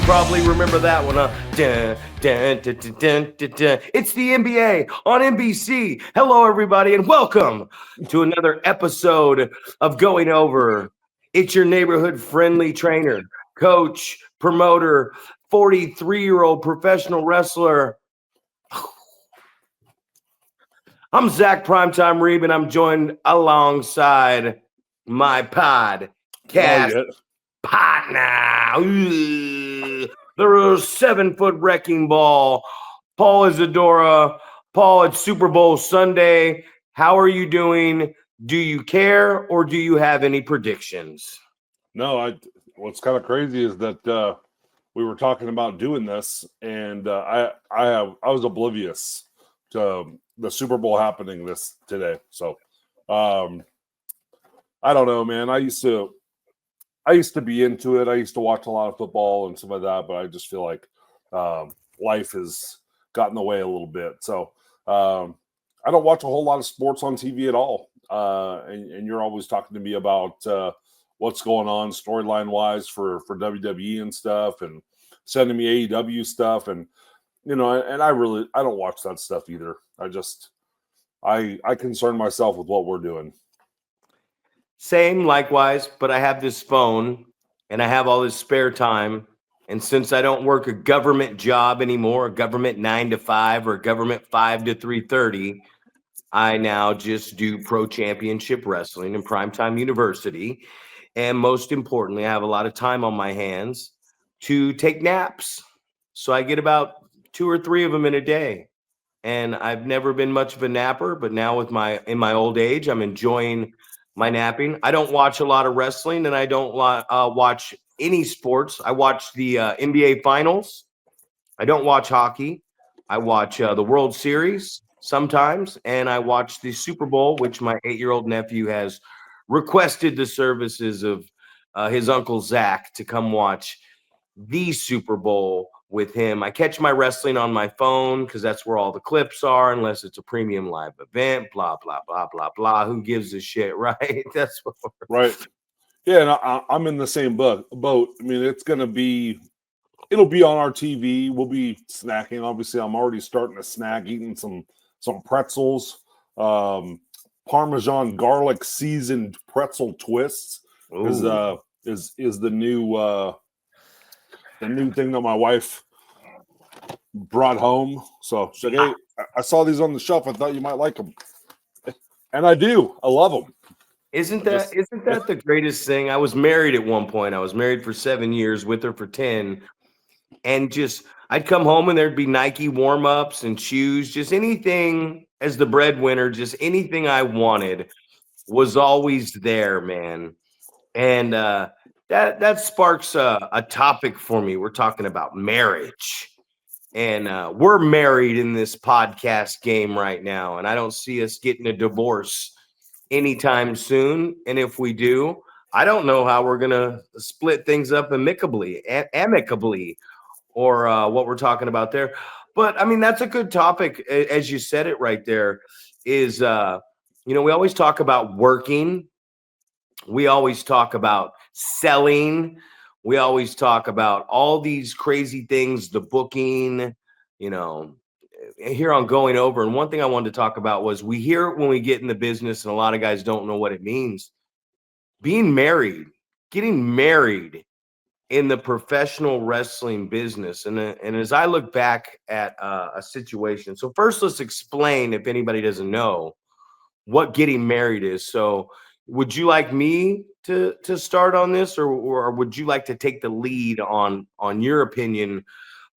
probably remember that one, huh? Dun, dun, dun, dun, dun, dun, dun. It's the NBA on NBC. Hello, everybody, and welcome to another episode of Going Over. It's your neighborhood friendly trainer, coach, promoter, 43-year-old professional wrestler. I'm Zach Primetime Reeb, and I'm joined alongside my podcast partner, the 7-foot wrecking ball, Paul Isadora. Paul, it's Super Bowl Sunday. How are you doing? Do you care, or do you have any predictions? No, what's kind of crazy is that we were talking about doing this, and I was oblivious to the Super Bowl happening today. So I don't know, man. I used to be into it. I used to watch a lot of football and stuff like that, but I just feel like life has gotten in the way a little bit. So I don't watch a whole lot of sports on TV at all. And you're always talking to me about what's going on storyline wise for WWE and stuff, and sending me AEW stuff, and and I don't watch that stuff either. I concern myself with what we're doing. Same, likewise, but I have this phone and I have all this spare time. And since I don't work a government job anymore, a government 9 to 5 or a government 5 to 3:30, I now just do pro championship wrestling in Primetime University. And most importantly, I have a lot of time on my hands to take naps. So I get about 2 or 3 of them in a day. And I've never been much of a napper, but now in my old age, I'm enjoying my napping. I don't watch a lot of wrestling, and I don't watch any sports. I watch the NBA Finals. I don't watch hockey. I watch the World Series sometimes, and I watch the Super Bowl, which my 8-year-old nephew has requested the services of his uncle Zach to come watch the Super Bowl with him. I catch my wrestling on my phone because that's where all the clips are, unless it's a premium live event, blah, blah, blah, blah, blah. Who gives a shit, right? That's what Right. Yeah, and I'm in the same boat. I mean, it'll be on our TV. We'll be snacking. Obviously, I'm already starting to snack, eating some pretzels, Parmesan garlic seasoned pretzel twists is the new thing that my wife brought home. So she's like, hey, I saw these on the shelf. I thought you might like them, and I do. I love them. Isn't that the greatest thing? I was married at one point. I was married for 7 years, with her for 10. And just I'd come home and there'd be Nike warm-ups and shoes, just anything as the breadwinner, just anything I wanted was always there, man. And that sparks a topic for me. We're talking about marriage. And we're married in this podcast game right now. And I don't see us getting a divorce anytime soon. And if we do, I don't know how we're going to split things up amicably, or what we're talking about there. But I mean, that's a good topic. As you said it right there, is, we always talk about working. We always talk about selling. We always talk about all these crazy things, the booking, you know, here on Going Over. And one thing I wanted to talk about was we hear it when we get in the business, and a lot of guys don't know what it means. Being married, getting married in the professional wrestling business. And as I look back at a situation, so first let's explain, if anybody doesn't know, what getting married is. So would you like me to start on this, or would you like to take the lead on your opinion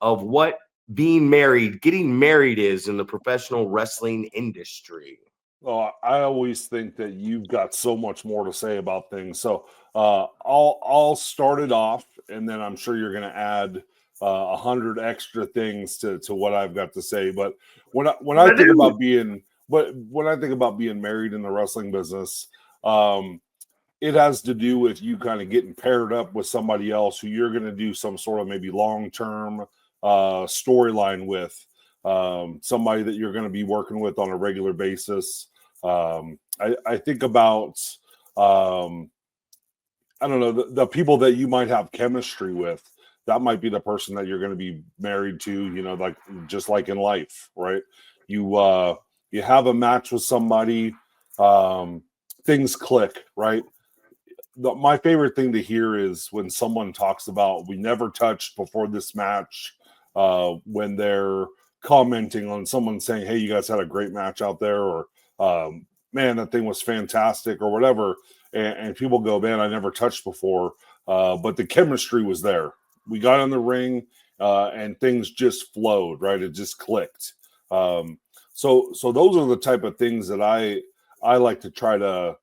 of what getting married is in the professional wrestling industry? Well, I always think that you've got so much more to say about things. So I'll start it off, and then I'm sure you're going to add 100 extra things to what I've got to say. But when I think about being married in the wrestling business, it has to do with you kind of getting paired up with somebody else who you're going to do some sort of maybe long-term storyline with, somebody that you're going to be working with on a regular basis. I think about, I don't know, the people that you might have chemistry with, that might be the person that you're going to be married to, like just like in life, right? You have a match with somebody, things click, right? My favorite thing to hear is when someone talks about we never touched before this match, when they're commenting on someone saying, hey, you guys had a great match out there, or man, that thing was fantastic, or whatever. And people go, man, I never touched before, but the chemistry was there. We got in the ring, and things just flowed, right? It just clicked. So those are the type of things that I like to try to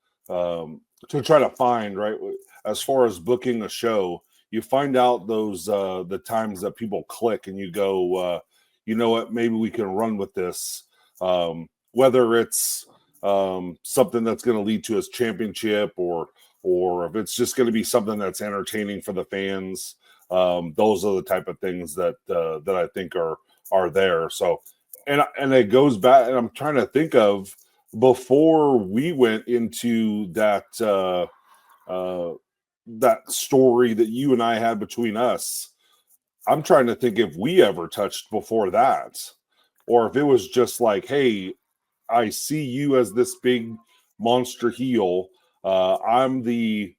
find, right? As far as booking a show, you find out those the times that people click, and you go, you know what, maybe we can run with this. Whether it's something that's going to lead to a championship, or if it's just going to be something that's entertaining for the fans. Those are the type of things that I think are there. So, and it goes back, and I'm trying to think of before we went into that that story that you and I had between us. I'm trying to think if we ever touched before that, or if it was just like, hey, I see you as this big monster heel. I'm the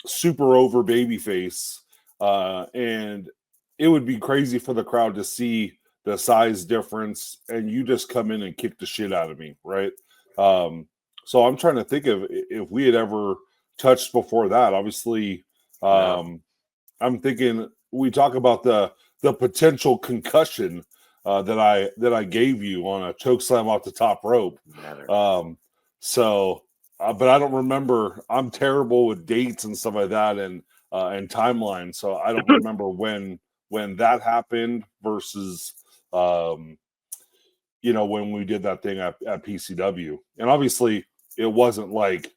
super over babyface, and it would be crazy for the crowd to see the size difference, and you just come in and kick the shit out of me, right? So I'm trying to think of if we had ever touched before that. Obviously, No. I'm thinking we talk about the potential concussion that I gave you on a choke slam off the top rope. But I don't remember. I'm terrible with dates and stuff like that, and timelines. So I don't remember when that happened versus when we did that thing at PCW. And obviously, it wasn't like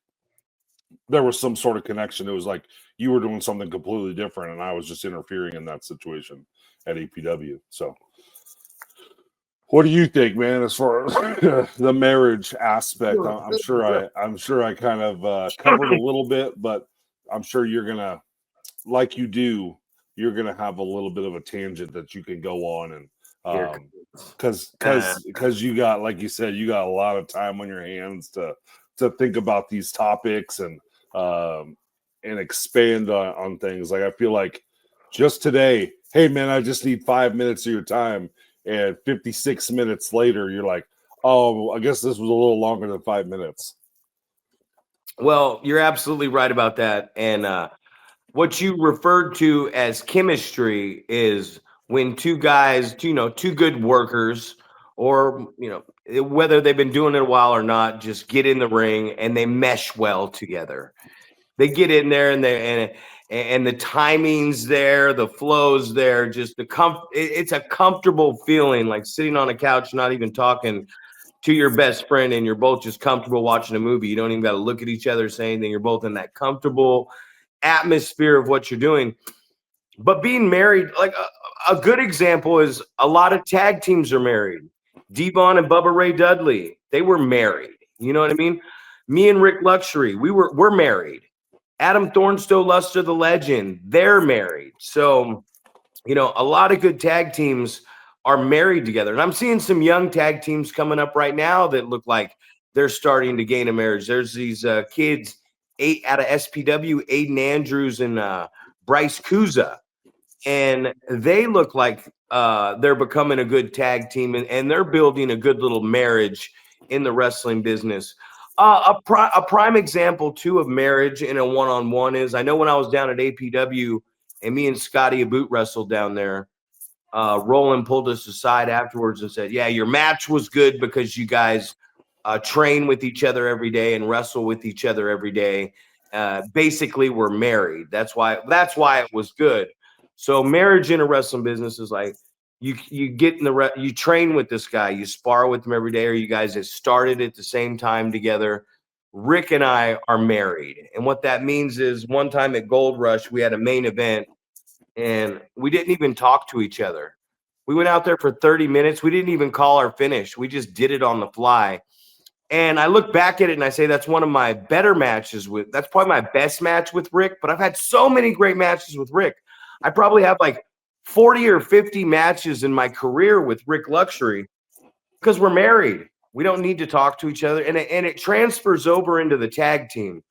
there was some sort of connection. It was like you were doing something completely different, and I was just interfering in that situation at APW. So, what do you think, man? As far as the marriage aspect, I'm sure I kind of covered a little bit, but I'm sure you're gonna, like you do, you're gonna have a little bit of a tangent that you can go on, and because you got, like you said, you got a lot of time on your hands to think about these topics and expand on things. Like I feel like just today, hey man, I just need 5 minutes of your time, and 56 minutes later, you're like, oh, I guess this was a little longer than 5 minutes. Well, you're absolutely right about that. And what you referred to as chemistry is when two guys, two good workers, or whether they've been doing it a while or not, just get in the ring and they mesh well together. They get in there, and the timing's there, the flow's there, just it's a comfortable feeling, like sitting on a couch, not even talking to your best friend, and you're both just comfortable watching a movie. You don't even got to look at each other, say anything. You're both in that comfortable atmosphere of what you're doing. But being married, like a good example is a lot of tag teams are married. Devon and Bubba Ray Dudley, they were married. You know what I mean? Me and Rick Luxury, we're married. Adam Thornstowe, Luster the Legend, they're married. So, a lot of good tag teams are married together. And I'm seeing some young tag teams coming up right now that look like they're starting to gain a marriage. There's these kids, 8 out of SPW, Aiden Andrews and Bryce Kuza. And they look like they're becoming a good tag team, and they're building a good little marriage in the wrestling business. A prime example, too, of marriage in a one-on-one is, I know when I was down at APW and me and Scotty Aboot wrestled down there, Roland pulled us aside afterwards and said, yeah, your match was good because you guys train with each other every day and wrestle with each other every day. Basically, we're married. That's why it was good. So marriage in a wrestling business is like you get in you train with this guy, you spar with him every day, or you guys have started at the same time together. Rick and I are married. And what that means is, one time at Gold Rush, we had a main event and we didn't even talk to each other. We went out there for 30 minutes. We didn't even call our finish. We just did it on the fly. And I look back at it and I say that's one of my better matches that's probably my best match with Rick, but I've had so many great matches with Rick. I probably have like 40 or 50 matches in my career with Rick Luxury because we're married. We don't need to talk to each other. And it transfers over into the tag team.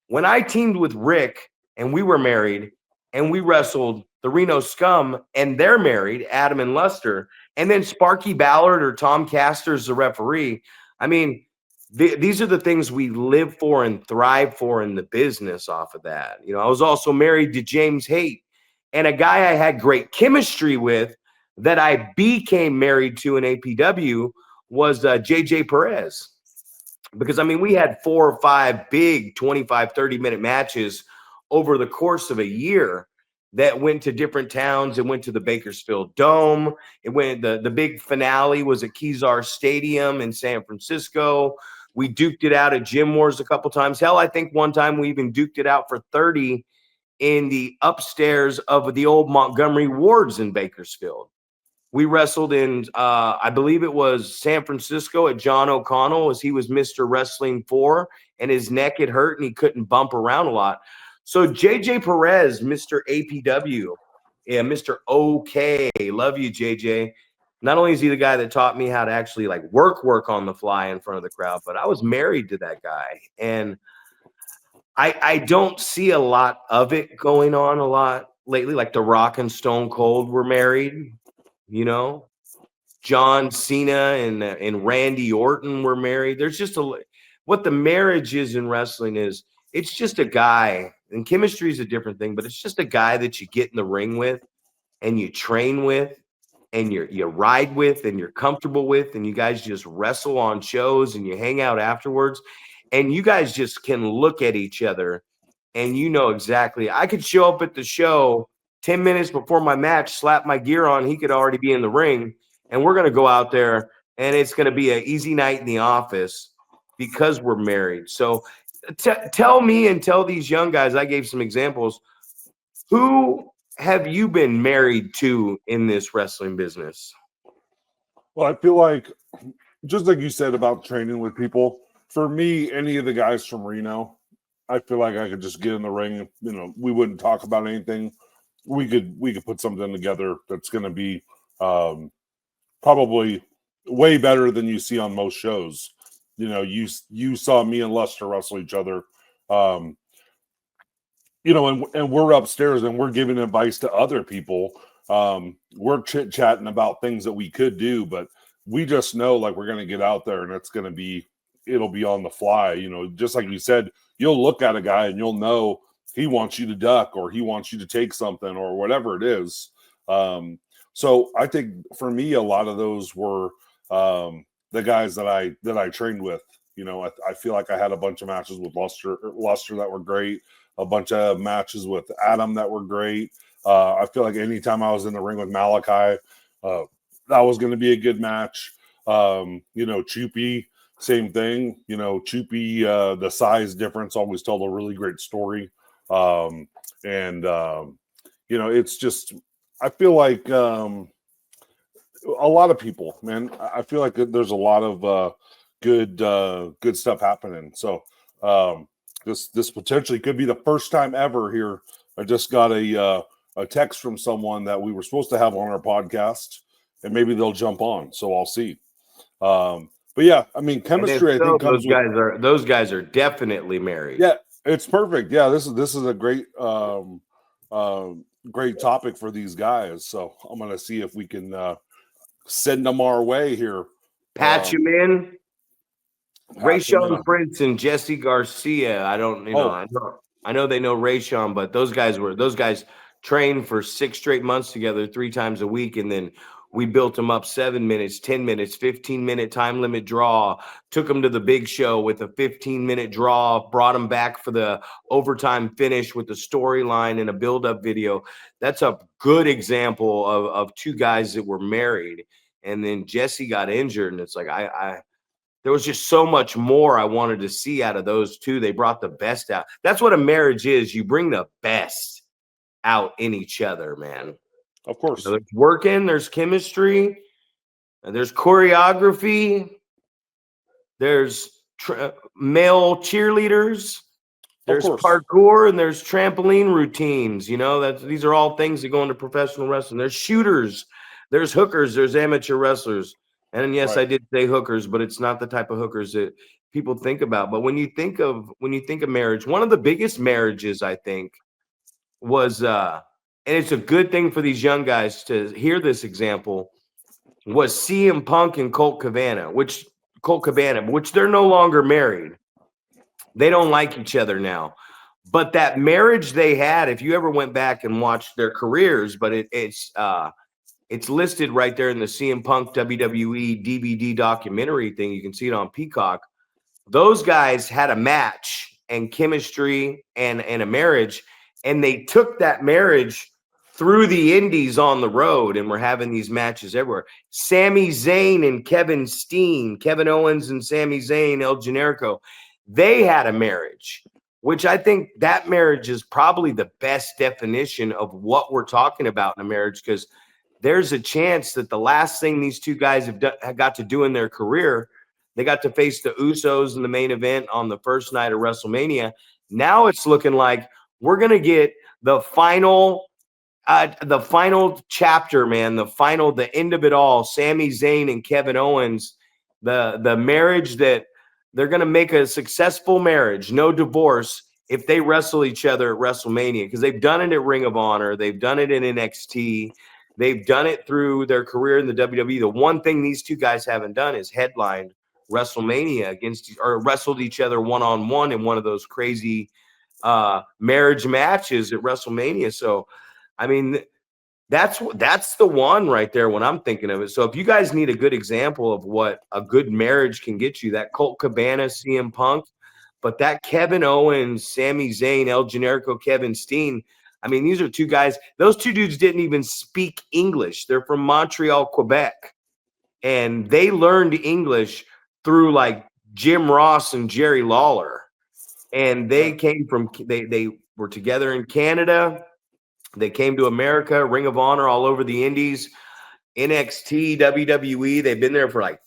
When I teamed with Rick and we were married and we wrestled the Reno Scum and they're married, Adam and Luster, and then Sparky Ballard or Tom Caster's the referee. I mean, these are the things we live for and thrive for in the business off of that. You know, I was also married to James Haight, and a guy I had great chemistry with that I became married to in APW was JJ Perez. Because, I mean, we had 4 or 5 big 25, 30-minute matches over the course of a year that went to different towns. It went to the Bakersfield Dome. It went, the big finale was at Kezar Stadium in San Francisco. We duked it out at Gym Wars a couple times. Hell, I think one time we even duked it out for 30 in the upstairs of the old Montgomery Wards in Bakersfield. We wrestled in, I believe it was San Francisco at John O'Connell, as he was Mr. Wrestling 4, and his neck had hurt and he couldn't bump around a lot. So JJ Perez, Mr. APW, yeah, Mr. OK, love you, JJ. Not only is he the guy that taught me how to actually like work on the fly in front of the crowd, but I was married to that guy. And I don't see a lot of it going on a lot lately. Like The Rock and Stone Cold were married, you know. John Cena and Randy Orton were married. There's just what the marriage is in wrestling is it's just a guy, and chemistry is a different thing, but it's just a guy that you get in the ring with and you train with and you ride with and you're comfortable with, and you guys just wrestle on shows and you hang out afterwards, and you guys just can look at each other and you know exactly. I could show up at the show 10 minutes before my match, slap my gear on, he could already be in the ring, and we're going to go out there and it's going to be an easy night in the office because we're married. So tell me and tell these young guys, I gave some examples, who have you been married to in this wrestling business? Well, I feel like, just like you said about training with people, for me, any of the guys from Reno, I feel like I could just get in the ring. You know, we wouldn't talk about anything. We could put something together that's going to be probably way better than you see on most shows. You know, you saw me and Lester wrestle each other. You know, and we're upstairs and we're giving advice to other people. We're chit-chatting about things that we could do, but we just know like we're going to get out there and it'll be on the fly. You know, just like you said, you'll look at a guy and you'll know he wants you to duck or he wants you to take something or whatever it is. So I think for me, a lot of those were the guys that I trained with. You know, I feel like I had a bunch of matches with Luster that were great. A bunch of matches with Adam that were great. I feel like anytime I was in the ring with Malachi, that was going to be a good match. You know, Choopy, same thing. You know, Choopy, the size difference always told a really great story. You know, it's just, I feel like a lot of people, man, I feel like there's a lot of good stuff happening. So, this potentially could be the first time ever here. I just got a text from someone that we were supposed to have on our podcast, and maybe they'll jump on. So I'll see. But yeah, I mean, chemistry. I think those guys are definitely married. Yeah, it's perfect. Yeah, this is a great great topic for these guys. So I'm gonna see if we can send them our way here. Patch him in. Rayshawn Prince and Jesse Garcia. I don't, I know they know Rayshawn, but those guys trained for 6 straight months together 3 times a week, and then we built them up 7 minutes, 10 minutes, 15-minute time limit draw, took them to the big show with a 15-minute draw, brought them back for the overtime finish with the storyline and a build-up video. That's a good example of 2 guys that were married, and then Jesse got injured, and it's like there was just so much more I wanted to see out of those 2. They brought the best out. That's what a marriage is. You bring the best out in each other, man. Of course. So there's working, there's chemistry, and there's choreography, there's male cheerleaders, There's course. parkour and there's trampoline routines. You know, these are all things that go into professional wrestling. There's shooters, there's hookers, there's amateur wrestlers. And yes, Right. I did say hookers, but it's not the type of hookers that people think about. But when you think of marriage, one of the biggest marriages I think was and it's a good thing for these young guys to hear this example, was CM Punk and Colt Cabana, which they're no longer married. They don't like each other now. But that marriage they had, if you ever went back and watched their careers, but it's listed right there in the CM Punk WWE DVD documentary thing. You can see it on Peacock. Those guys had a match and chemistry and a marriage, and they took that marriage through the indies on the road and were having these matches everywhere. Sami Zayn and Kevin Owens and Sami Zayn, El Generico, they had a marriage, which I think that marriage is probably the best definition of what we're talking about in a marriage, because there's a chance that the last thing these two guys have got to do in their career, they got to face the Usos in the main event on the first night of WrestleMania. Now it's looking like we're going to get the final chapter, man, the end of it all. Sami Zayn and Kevin Owens, the marriage that they're going to make a successful marriage, no divorce, if they wrestle each other at WrestleMania, because they've done it at Ring of Honor, they've done it in NXT, they've done it through their career in the WWE. The one thing these two guys haven't done is headlined WrestleMania or wrestled each other one-on-one in one of those crazy marriage matches at WrestleMania. So, I mean, that's the one right there when I'm thinking of it. So if you guys need a good example of what a good marriage can get you, that Colt Cabana, CM Punk, but that Kevin Owens, Sami Zayn, El Generico, Kevin Steen, I mean, these are two guys. Those two dudes didn't even speak English. They're from Montreal, Quebec, and they learned English through like Jim Ross and Jerry Lawler. And they they were together in Canada. They came to America, Ring of Honor, all over the indies, NXT, WWE. They've been there for like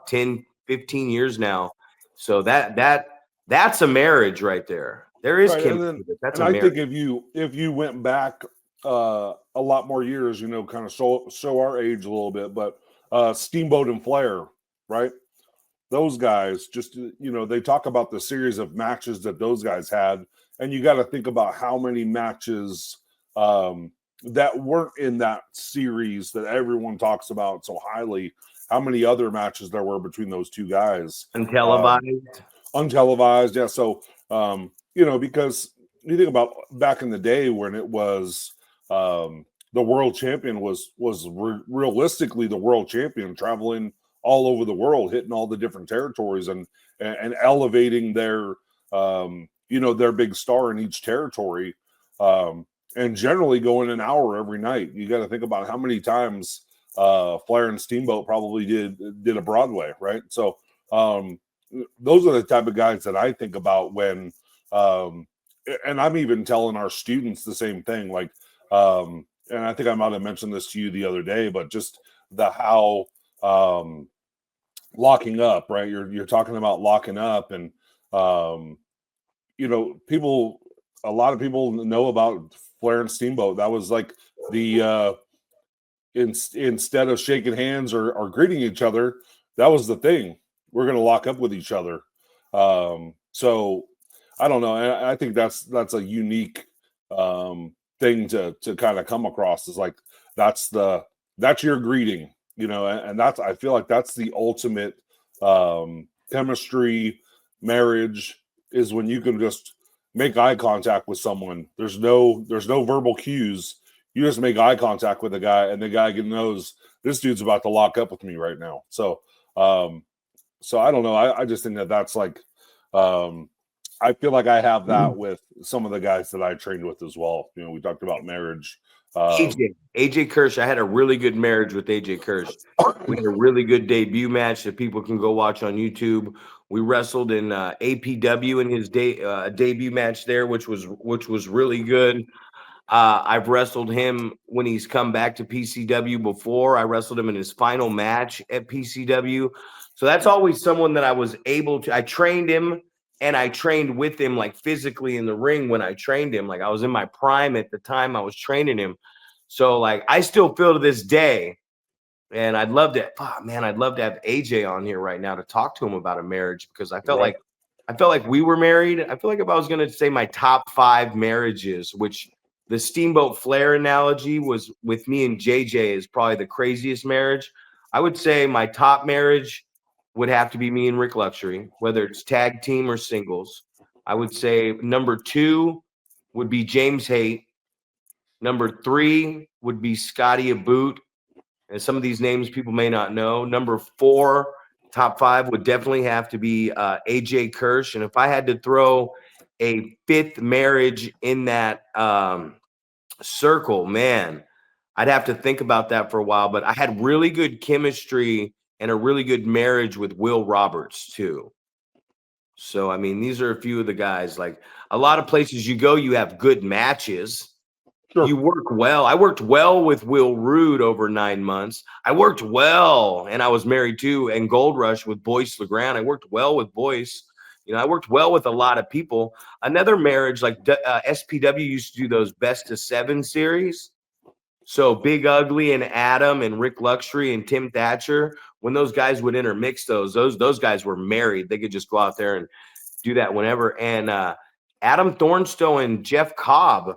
10, 15 years now. So that's a marriage right there. There is Right. chemistry. That's And a I marriage. think if you went back a lot more years, kind of show our age a little bit, but Steamboat and Flair, right? Those guys just, they talk about the series of matches that those guys had, and you got to think about how many matches that weren't in that series that everyone talks about so highly, how many other matches there were between those two guys. Untelevised. Untelevised. Yeah. So, because you think about back in the day when it was the world champion was realistically the world champion, traveling all over the world, hitting all the different territories and elevating their their big star in each territory, and generally going an hour every night. You got to think about how many times Flair and Steamboat probably did a Broadway, right? So those are the type of guys that I think about when and I'm even telling our students the same thing, like and I think I might have mentioned this to you the other day, but just how locking up, right? You're talking about locking up, and people, a lot of people know about Flair and Steamboat. That was like the instead of shaking hands or greeting each other, that was the thing. We're going to lock up with each other. So I don't know. I think that's a unique thing to kind of come across, is like that's your greeting, and I feel like that's the ultimate chemistry marriage, is when you can just make eye contact with someone. There's no verbal cues. You just make eye contact with the guy, and the guy knows this dude's about to lock up with me right now. So I don't know. I just think that's like, I feel like I have that with some of the guys that I trained with as well. We talked about marriage. AJ Kirsch. I had a really good marriage with AJ Kirsch. We had a really good debut match that people can go watch on YouTube. We wrestled in APW in his debut match there, which was really good. I've wrestled him when he's come back to PCW before. I wrestled him in his final match at PCW. So that's always someone that I was able to. I trained him and I trained with him like physically in the ring when I trained him. Like I was in my prime at the time I was training him. So like I still feel to this day, and I'd love to, man, I'd love to have AJ on here right now to talk to him about a marriage, because Right. I felt like we were married. I feel like if I was going to say my top 5 marriages, which the Steamboat Flair analogy was with me and JJ is probably the craziest marriage. I would say my top marriage would have to be me and Rick Luxury, whether it's tag team or singles. I would say number 2 would be James Haight. Number 3 would be Scotty Aboot. And some of these names people may not know. Number 4, top 5 would definitely have to be AJ Kirsch. And if I had to throw a 5th marriage in that circle, man, I'd have to think about that for a while. But I had really good chemistry and a really good marriage with Will Roberts too. So, I mean, these are a few of the guys. Like a lot of places you go, you have good matches. Sure. You work well. I worked well with Will Rude over 9 months. I worked well, and I was married too, and Gold Rush with Boyce LeGrand. I worked well with Boyce. You know, I worked well with a lot of people. Another marriage, like SPW used to do those best of 7 series. So Big Ugly and Adam and Rick Luxury and Tim Thatcher, when those guys would intermix those guys were married. They could just go out there and do that whenever. And Adam Thornstowe and Jeff Cobb,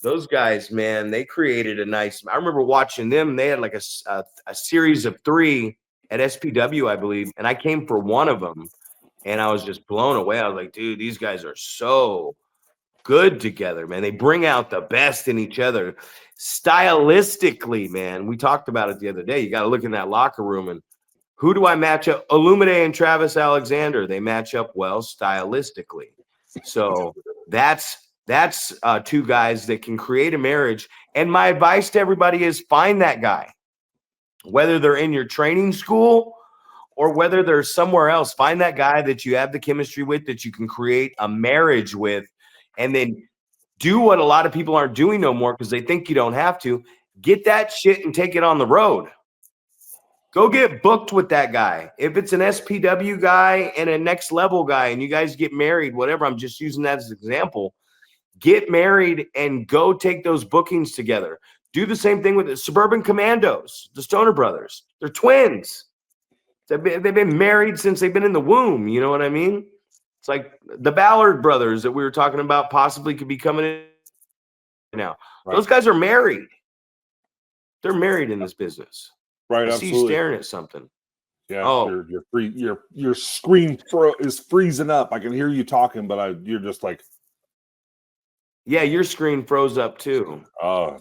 those guys, man, they created a nice. I remember watching them. They had like a series of 3 at SPW, I believe, and I came for one of them, and I was just blown away. I was like, dude, these guys are so good together, man. They bring out the best in each other. Stylistically, man, we talked about it the other day. You got to look in that locker room and who do I match up? Illumide and Travis Alexander. They match up well stylistically. So that's 2 guys that can create a marriage. And my advice to everybody is find that guy, whether they're in your training school or whether they're somewhere else. Find that guy that you have the chemistry with, that you can create a marriage with, and then do what a lot of people aren't doing no more because they think you don't have to. Get that shit and take it on the road. Go get booked with that guy. If it's an SPW guy and a next level guy and you guys get married, whatever, I'm just using that as an example. Get married and go take those bookings together. Do the same thing with the Suburban Commandos, the Stoner Brothers. They're twins. They've been married since they've been in the womb. You know what I mean? It's like the Ballard brothers that we were talking about possibly could be coming in now. Right. Those guys are married. They're married in this business. Right. I absolutely. see you staring at something. Yeah. Oh, your screen is freezing up. I can hear you talking, but you're just like. Yeah, your screen froze up too. Oh,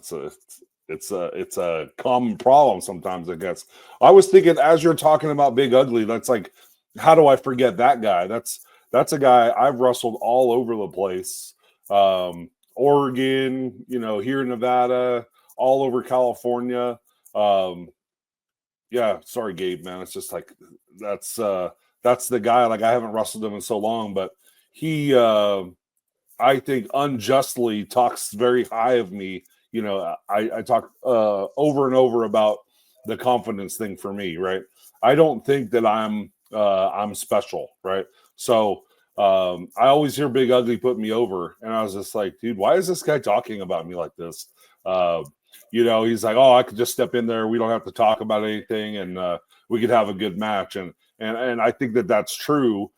it's a common problem sometimes, I guess. I was thinking as you're talking about Big Ugly, that's like, how do I forget that guy? That's a guy I've wrestled all over the place. Oregon, here in Nevada, all over California. Yeah, sorry, Gabe, man. It's just like that's the guy. Like I haven't wrestled him in so long, but he I think unjustly talks very high of me. I talk over and over about the confidence thing for me, right? I don't think that I'm special, right? So I always hear Big Ugly put me over, and I was just like, dude, why is this guy talking about me like this? He's like, oh, I could just step in there. We don't have to talk about anything, and we could have a good match. And I think that that's true.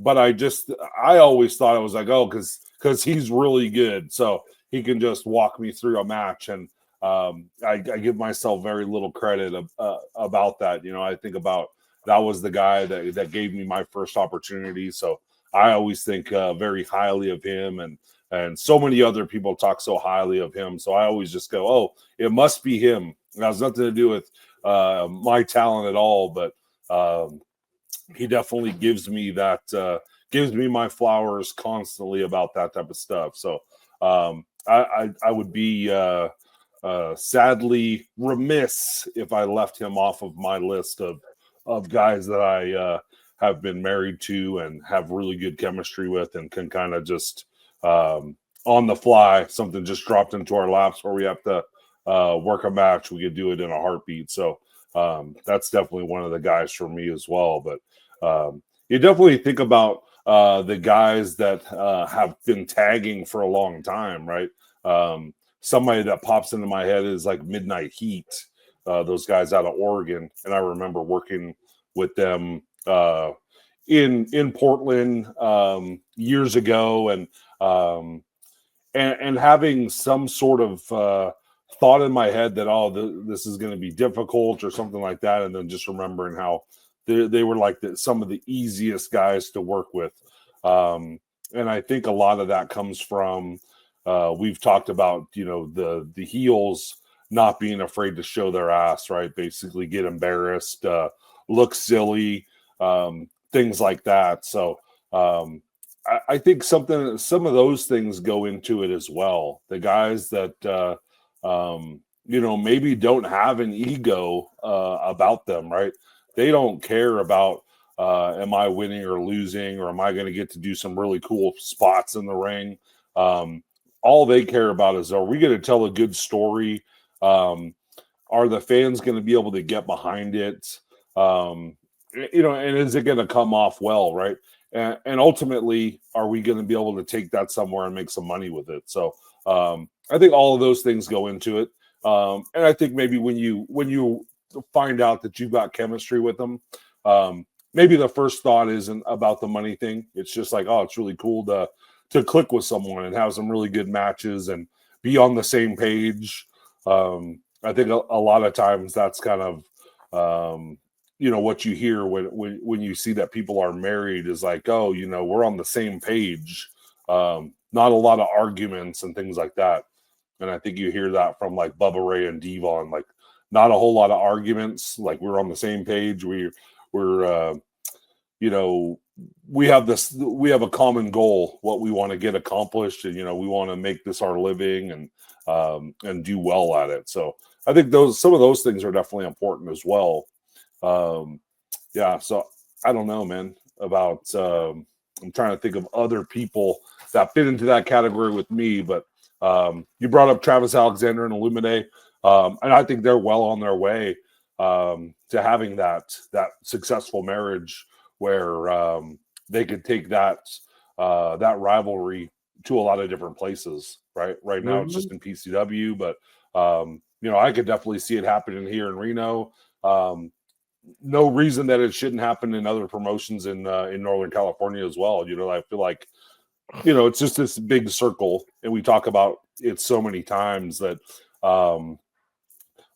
But I always thought I was like, oh, because he's really good, so he can just walk me through a match. And I give myself very little credit about that. I think about that was the guy that gave me my first opportunity. So I always think very highly of him, and so many other people talk so highly of him. So I always just go, oh, it must be him. It has nothing to do with my talent at all, but he definitely gives me my flowers constantly about that type of stuff. So I would be sadly remiss if I left him off of my list of guys that I have been married to and have really good chemistry with, and can kind of just on the fly, something just dropped into our laps where we have to work a match, we could do it in a heartbeat. So that's definitely one of the guys for me as well. But you definitely think about the guys that have been tagging for a long time, right? Somebody that pops into my head is like Midnight Heat, those guys out of Oregon, and I remember working with them in Portland years ago, um, and having some sort of thought in my head that this is going to be difficult or something like that, and then just remembering how they were like some of the easiest guys to work with, and I think a lot of that comes from we've talked about the heels not being afraid to show their ass, right? Basically, get embarrassed, look silly, things like that. So. I think some of those things go into it as well. The guys that maybe don't have an ego about them, right? They don't care about am I winning or losing, or am I going to get to do some really cool spots in the ring. All they care about is, are we going to tell a good story? Are the fans going to be able to get behind it? And is it going to come off well, right? And ultimately, are we going to be able to take that somewhere and make some money with it? So I think all of those things go into it. And I think maybe when you find out that you've got chemistry with them, maybe the first thought isn't about the money thing. It's just like, oh, it's really cool to click with someone and have some really good matches and be on the same page. I think a lot of times that's kind of what you hear when you see that people are married is like, oh, we're on the same page. Not a lot of arguments and things like that. And I think you hear that from like Bubba Ray and Devon, like not a whole lot of arguments. Like we're on the same page. We're we have a common goal, what we want to get accomplished, and we want to make this our living and do well at it. So I think some of those things are definitely important as well. So I don't know, man, about I'm trying to think of other people that fit into that category with me, but you brought up Travis Alexander and Illuminate, and I think they're well on their way to having that successful marriage where they could take that rivalry to a lot of different places. Right now it's just in PCW, but I could definitely see it happening here in Reno. No reason that it shouldn't happen in other promotions in Northern California as well. I feel like it's just this big circle, and we talk about it so many times that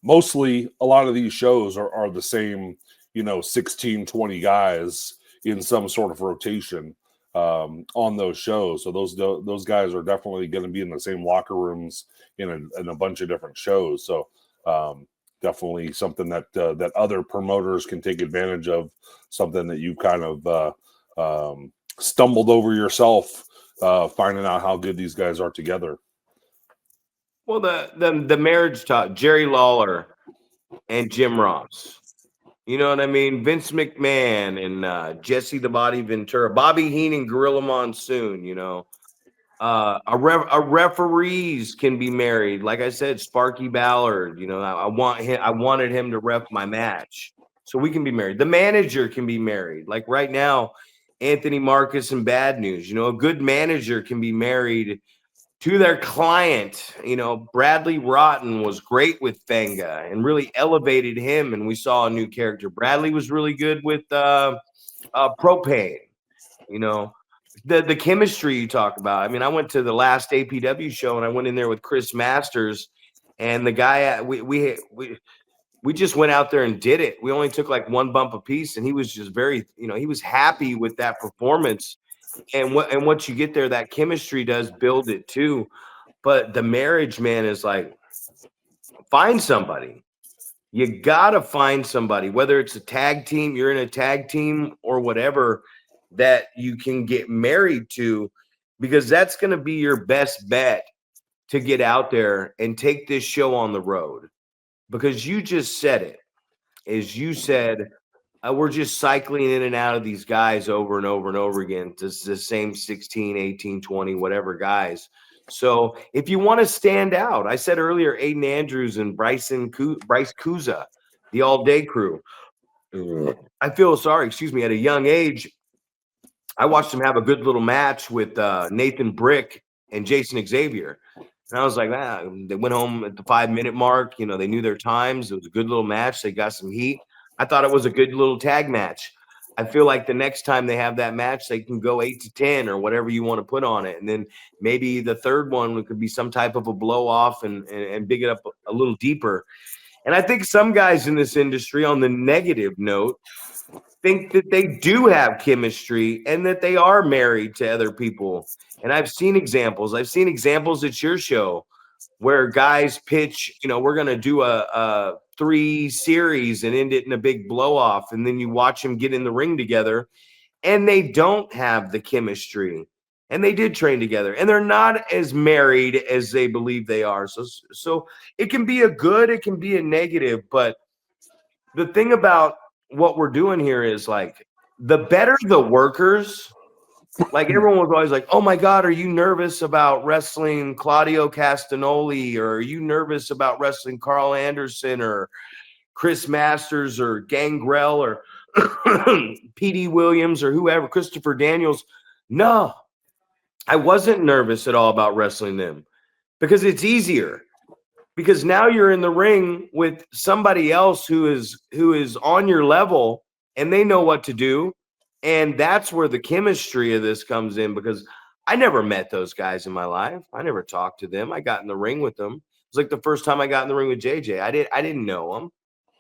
mostly a lot of these shows are the same 16, 20 guys in some sort of rotation on those shows. So those guys are definitely going to be in the same locker rooms in a bunch of different shows. So definitely something that other promoters can take advantage of, something that you kind of stumbled over yourself, finding out how good these guys are together. Well, the marriage talk, Jerry Lawler and Jim Ross. You know what I mean? Vince McMahon and Jesse the Body Ventura, Bobby Heenan, Gorilla Monsoon. A referees can be married. Like I said, Sparky Ballard. I wanted him to ref my match, so we can be married. The manager can be married. Like right now, Anthony Marcus and Bad News. A good manager can be married to their client. Bradley Rotten was great with Fenga and really elevated him, and we saw a new character. Bradley was really good with Propane. The chemistry you talk about. I mean, I went to the last APW show and I went in there with Chris Masters, and the guy we just went out there and did it. We only took like one bump a piece, and he was just very, he was happy with that performance. And once you get there, that chemistry does build it too. But the marriage, man, is like, find somebody. You gotta find somebody, whether it's a tag team, you're in a tag team or whatever, that you can get married to, because that's going to be your best bet to get out there and take this show on the road. Because you just said it, as you said, we're just cycling in and out of these guys over and over and over again. It's the same 16, 18, 20, whatever guys. So if you want to stand out, I said earlier, Aiden Andrews and Bryce Kuza, the All Day Crew. I feel sorry, at a young age, I watched him have a good little match with Nathan Brick and Jason Xavier. And I was like, they went home at the 5-minute mark. They knew their times. It was a good little match. They got some heat. I thought it was a good little tag match. I feel like the next time they have that match, they can go 8 to 10 or whatever you want to put on it. And then maybe the third one could be some type of a blow off and big it up a little deeper. And I think some guys in this industry, on the negative note, think that they do have chemistry and that they are married to other people. And I've seen examples. I've seen examples at your show where guys pitch, we're going to do a 3 series and end it in a big blow off. And then you watch them get in the ring together and they don't have the chemistry. And they did train together and they're not as married as they believe they are. So it can be a good, it can be a negative. But the thing about what we're doing here is like the better the workers, like everyone was always like, oh my God, are you nervous about wrestling Claudio Castagnoli? Or are you nervous about wrestling Carl Anderson or Chris Masters or Gangrel or PD Williams or whoever, Christopher Daniels? No, I wasn't nervous at all about wrestling them because it's easier. Because now you're in the ring with somebody else who is on your level and they know what to do. And that's where the chemistry of this comes in, because I never met those guys in my life. I never talked to them. I got in the ring with them. It was like the first time I got in the ring with JJ. I didn't know him.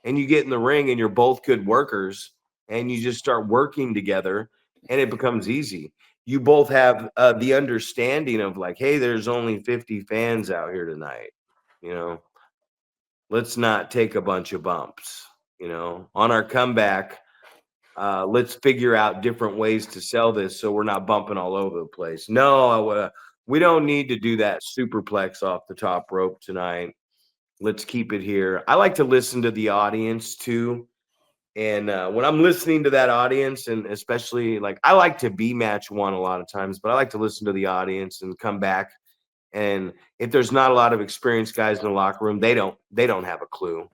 And you get in the ring and you're both good workers and you just start working together and it becomes easy. You both have the understanding of like, hey, there's only 50 fans out here tonight. Let's not take a bunch of bumps, on our comeback. Let's figure out different ways to sell this so we're not bumping all over the place. No, we don't need to do that superplex off the top rope tonight. Let's keep it here. I like to listen to the audience too. And when I'm listening to that audience, and especially like I like to be match one a lot of times, but I like to listen to the audience and come back. And if there's not a lot of experienced guys in the locker room, they don't have a clue.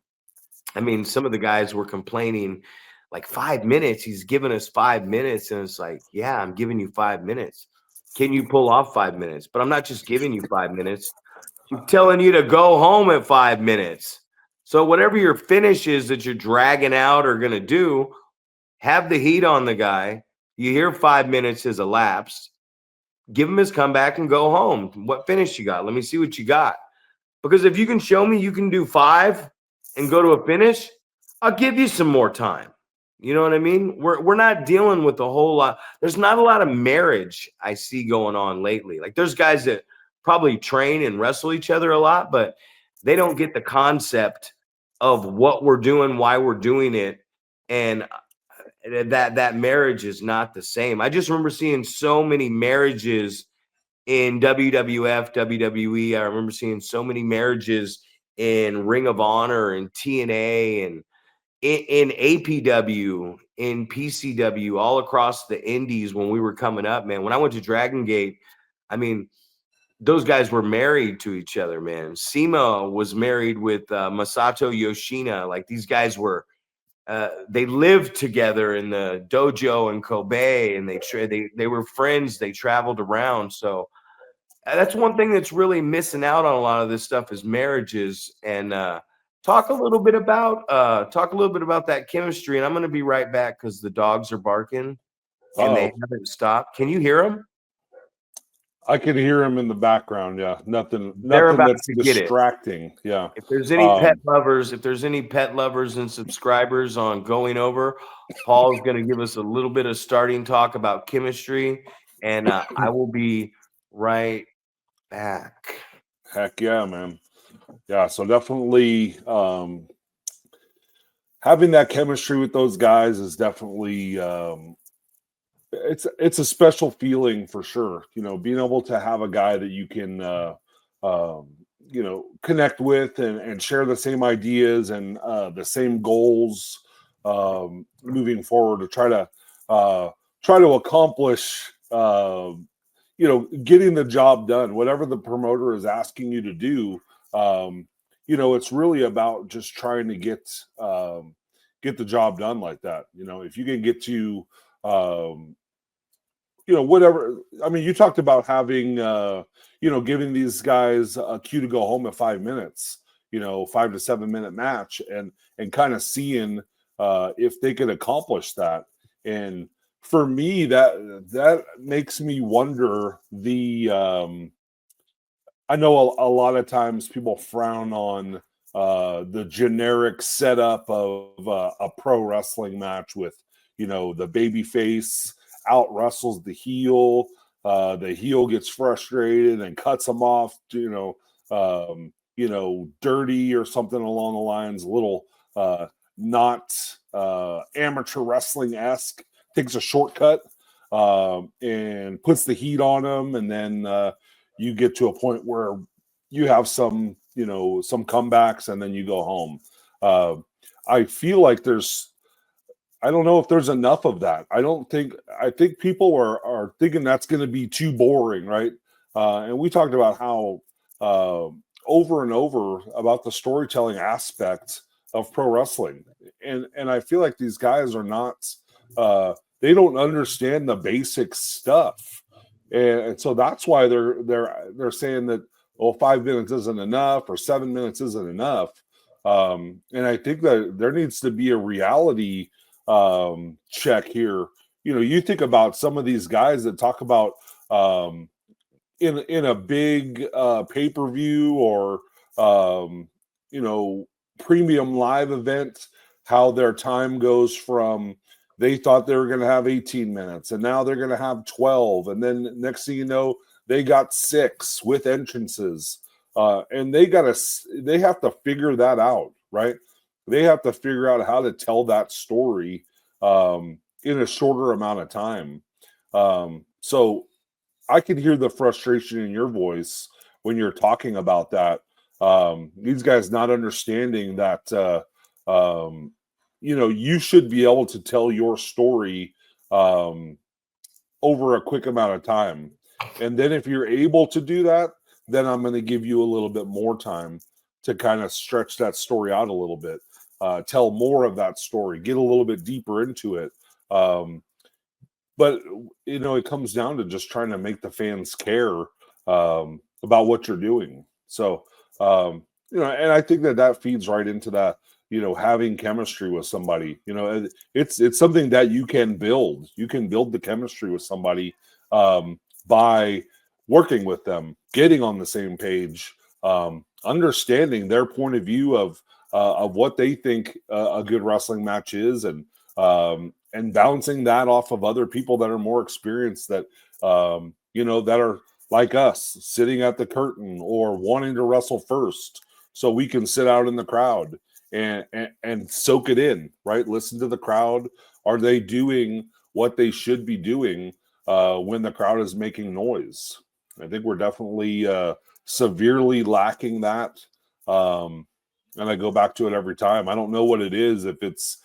I mean, some of the guys were complaining like 5 minutes. He's giving us 5 minutes. And it's like, yeah, I'm giving you 5 minutes. Can you pull off 5 minutes? But I'm not just giving you 5 minutes. I'm telling you to go home at 5 minutes. So whatever your finish is that you're dragging out or going to do, have the heat on the guy. You hear 5 minutes has elapsed. Give him his comeback and go home. What finish you got? Let me see what you got. Because if you can show me you can do 5 and go to a finish, I'll give you some more time. You know what I mean? We're not dealing with a whole lot. There's not a lot of marriage I see going on lately. Like there's guys that probably train and wrestle each other a lot, but they don't get the concept of what we're doing, why we're doing it, and that marriage is not the same. I just remember seeing so many marriages in WWF, WWE. I remember seeing so many marriages in Ring of Honor and TNA and in APW, in PCW, all across the indies when we were coming up, man. When I went to Dragon Gate, I mean, those guys were married to each other, man. Sema was married with Masato Yoshina. Like these guys were they lived together in the dojo in Kobe, and they were friends. They traveled around. So that's one thing that's really missing out on a lot of this stuff is marriages. And talk a little bit about that chemistry. And I'm going to be right back because the dogs are barking and they haven't stopped. Can you hear them? I can hear him in the background. Yeah, nothing About that's to get it. distracting. Yeah. If there's any pet lovers and subscribers on Going Over, Paul's going to give us a little bit of starting talk about chemistry, and I will be right back. Heck yeah, man. Yeah, so definitely having that chemistry with those guys is definitely it's a special feeling for sure. Being able to have a guy that you can connect with and share the same ideas and the same goals moving forward to try to accomplish getting the job done, whatever the promoter is asking you to do. It's really about just trying to get the job done like that. If you can get to whatever. I mean, you talked about having, giving these guys a cue to go home at 5 minutes, 5 to 7 minute match, and kind of seeing if they could accomplish that. And for me, that makes me wonder I know a lot of times people frown on the generic setup of a pro wrestling match with, the baby face out wrestles the heel gets frustrated and cuts him off, dirty or something along the lines, a little not amateur wrestling esque, takes a shortcut and puts the heat on him, and then you get to a point where you have some comebacks, and then you go home. I feel like I don't know if there's enough of that. I think people are thinking that's going to be too boring, right? And we talked about how over and over about the storytelling aspect of pro wrestling, and I feel like these guys are not. They don't understand the basic stuff, and so that's why they're saying that 5 minutes isn't enough or 7 minutes isn't enough. And I think that there needs to be a reality check here. You think about some of these guys that talk about in a big pay-per-view or um, premium live event, how their time goes from they thought they were going to have 18 minutes and now they're going to have 12, and then next thing you know they got 6 with entrances, and they have to figure that out, right? They have to figure out how to tell that story in a shorter amount of time. So I can hear the frustration in your voice when you're talking about that. These guys not understanding that, you should be able to tell your story over a quick amount of time. And then if you're able to do that, then I'm going to give you a little bit more time to kind of stretch that story out a little bit, tell more of that story, get a little bit deeper into it. But it comes down to just trying to make the fans care about what you're doing. So and I think that feeds right into that. Having chemistry with somebody. It's something that you can build. You can build the chemistry with somebody by working with them, getting on the same page, understanding their point of view of what they think a good wrestling match is, and bouncing that off of other people that are more experienced, that that are like us, sitting at the curtain or wanting to wrestle first, so we can sit out in the crowd and soak it in, right? Listen to the crowd. Are they doing what they should be doing when the crowd is making noise? I think we're definitely severely lacking that. And I go back to it every time. I don't know what it is. If it's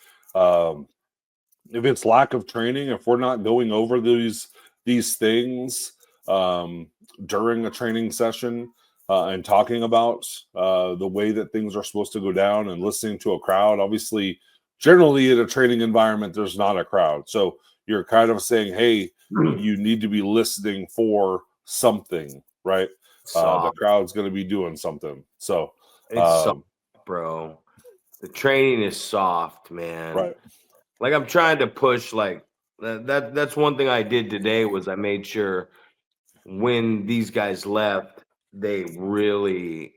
lack of training, if we're not going over these things during a training session and talking about the way that things are supposed to go down and listening to a crowd. Obviously, generally in a training environment, there's not a crowd. So you're kind of saying, hey, you need to be listening for something, right? The crowd's going to be doing something. So it's soft, bro. The training is soft, man. right. Like I'm trying to push like that's one thing I did today was I made sure when these guys left, they really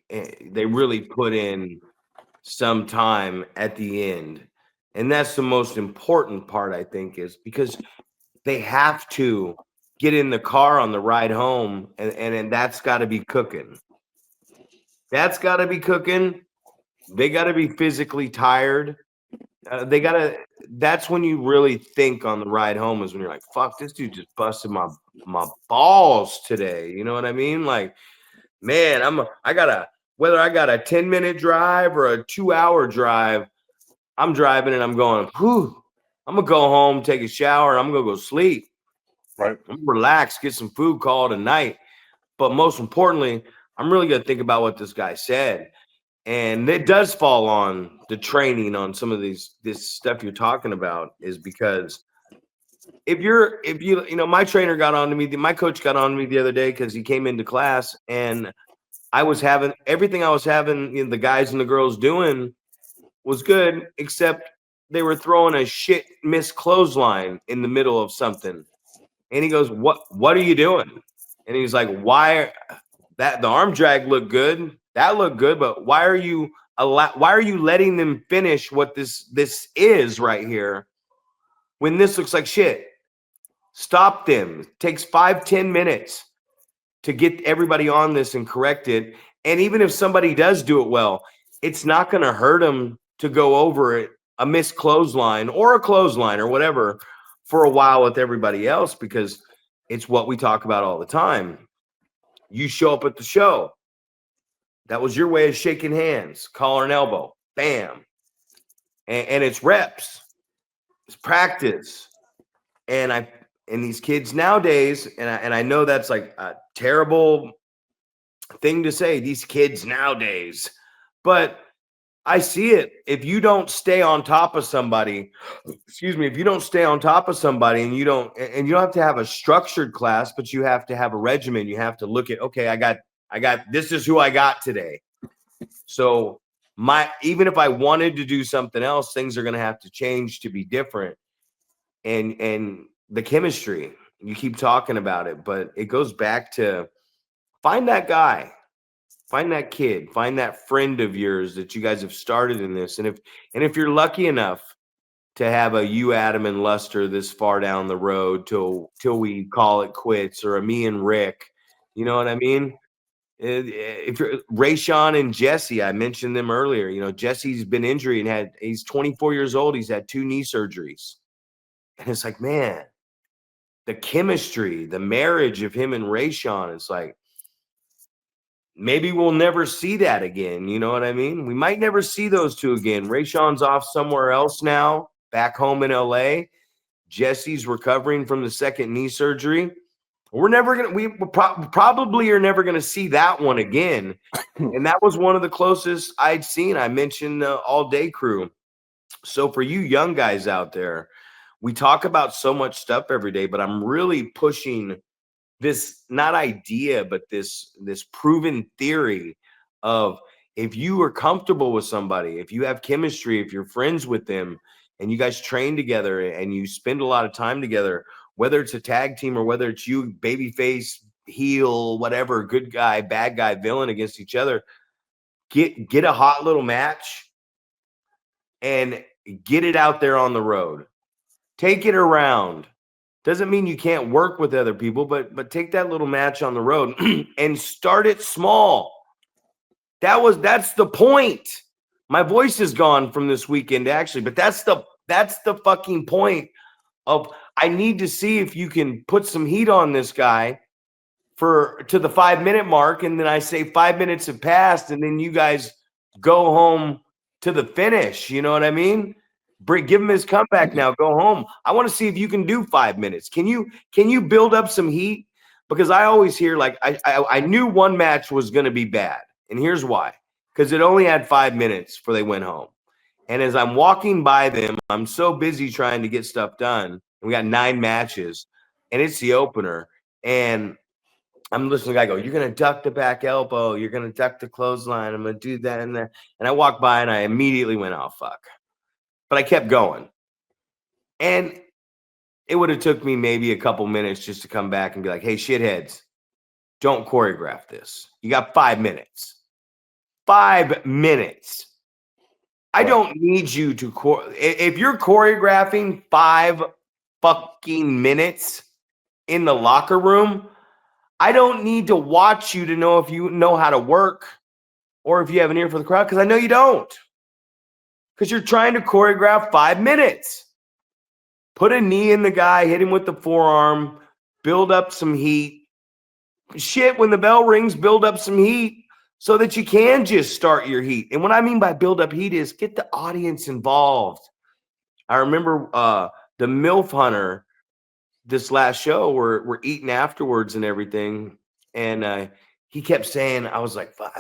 put in some time at the end. And that's the most important part, I think, is because they have to get in the car on the ride home, and that's got to be cooking. That's got to be cooking. They got to be physically tired. They got to. That's when you really think on the ride home is when you're like, "Fuck, this dude just busted my balls today." You know what I mean? Like, man, whether I got a 10-minute drive or a 2-hour drive, I'm driving and I'm going, whew, I'm gonna go home, take a shower, and I'm gonna go sleep. Right. I'm gonna relax, get some food, call it a night. But most importantly, I'm really gonna think about what this guy said. And it does fall on the training on some of this stuff you're talking about, is because if my trainer got on to me, my coach got on to me the other day because he came into class and I was having everything I was having the guys and the girls doing was good, except they were throwing a shit missed clothesline in the middle of something. And he goes, What are you doing? And he's like, Why that the arm drag looked good? That looked good, but why are you letting them finish what this is right here when this looks like shit? Stop them. It takes 5-10 minutes to get everybody on this and correct it. And even if somebody does do it well, it's not going to hurt them to go over it, a missed clothesline or a clothesline or whatever for a while with everybody else, because it's what we talk about all the time. You show up at the show. That was your way of shaking hands, collar and elbow, bam. And it's reps, it's practice. And these kids nowadays, and I know that's like a terrible thing to say, these kids nowadays, but I see it. If you don't stay on top of somebody, if you don't stay on top of somebody and you don't have to have a structured class, but you have to have a regimen. You have to look at, okay, I got this is who I got today. So even if I wanted to do something else, things are going to have to change to be different. And the chemistry, you keep talking about it, but it goes back to find that guy, find that kid, find that friend of yours that you guys have started in this. And if you're lucky enough to have a you, Adam, and Luster this far down the road till we call it quits, or a me and Rick, you know what I mean? If you're Rayshawn and Jesse, I mentioned them earlier. Jesse's been injured and he's 24 years old. He's had 2 knee surgeries. And it's like, man, the chemistry, the marriage of him and Rayshawn, it's like, maybe we'll never see that again. You know what I mean? We might never see those two again. Rayshawn's off somewhere else now, back home in LA. Jesse's recovering from the 2nd knee surgery. We probably are never going to see that one again. And that was one of the closest I'd seen. I mentioned the All Day Crew. So for you young guys out there, we talk about so much stuff every day, but I'm really pushing this, not idea, but this proven theory of, if you are comfortable with somebody, if you have chemistry, if you're friends with them and you guys train together and you spend a lot of time together, whether it's a tag team or whether it's you, babyface, heel, whatever, good guy, bad guy, villain against each other, get a hot little match and get it out there on the road. Take it around. Doesn't mean you can't work with other people, but take that little match on the road and start it small. That's the point. My voice is gone from this weekend, actually, but that's the fucking point of, I need to see if you can put some heat on this guy to the 5-minute mark, and then I say 5 minutes have passed, and then you guys go home to the finish. You know what I mean? Give him his comeback now. Go home. I want to see if you can do 5 minutes. Can you build up some heat? Because I always hear, like, I knew one match was going to be bad, and here's why. Because it only had 5 minutes before they went home. And as I'm walking by them, I'm so busy trying to get stuff done. We got 9 matches, and it's the opener. And I'm listening to the guy go, you're going to duck the back elbow. You're going to duck the clothesline. I'm going to do that and that. And I walked by, and I immediately went, oh, fuck. But I kept going. And it would have took me maybe a couple minutes just to come back and be like, hey, shitheads, don't choreograph this. You got 5 minutes. 5 minutes. I don't need you to if you're choreographing 5 fucking minutes in the locker room, I don't need to watch you to know if you know how to work or if you have an ear for the crowd, because I know you don't. Because you're trying to choreograph 5 minutes. Put a knee in the guy, hit him with the forearm, build up some heat. Shit, when the bell rings, build up some heat so that you can just start your heat. And what I mean by build up heat is get the audience involved. I remember the MILF Hunter, this last show, we're eating afterwards and everything. And he kept saying, I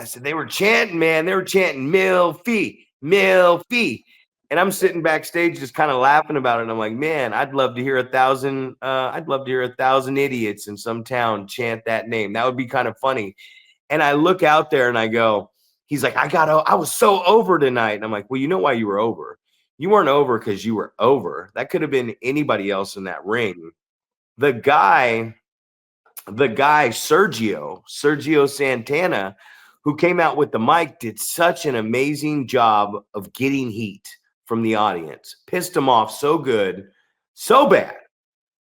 said, they were chanting, man. They were chanting Milfy, Milfy. And I'm sitting backstage just kind of laughing about it. And I'm like, man, I'd love to hear 1,000. I'd love to hear 1,000 idiots in some town chant that name. That would be kind of funny. And I look out there and I go, he's like, I was so over tonight. And I'm like, well, you know why you were over? You weren't over because you were over. That could have been anybody else in that ring. The guy, Sergio Santana, who came out with the mic, did such an amazing job of getting heat from the audience. Pissed him off so good, so bad,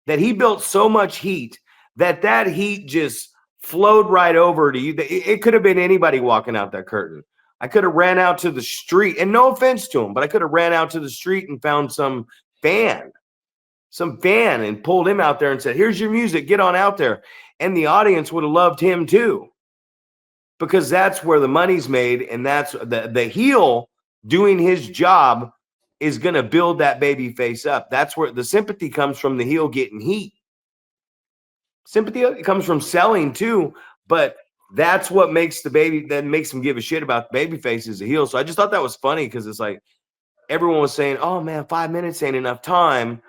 that he built so much heat that heat just flowed right over to you. It could have been anybody walking out that curtain. I could have ran out to the street, and no offense to him, but I could have ran out to the street and found some fan and pulled him out there and said, here's your music, get on out there. And the audience would have loved him too, because that's where the money's made. And that's the heel doing his job is going to build that baby face up. That's where the sympathy comes from, the heel getting heat. Sympathy comes from selling too, but that's what makes him give a shit about the baby face as a heel. So I just thought that was funny, because it's like everyone was saying, oh man, 5 minutes ain't enough time.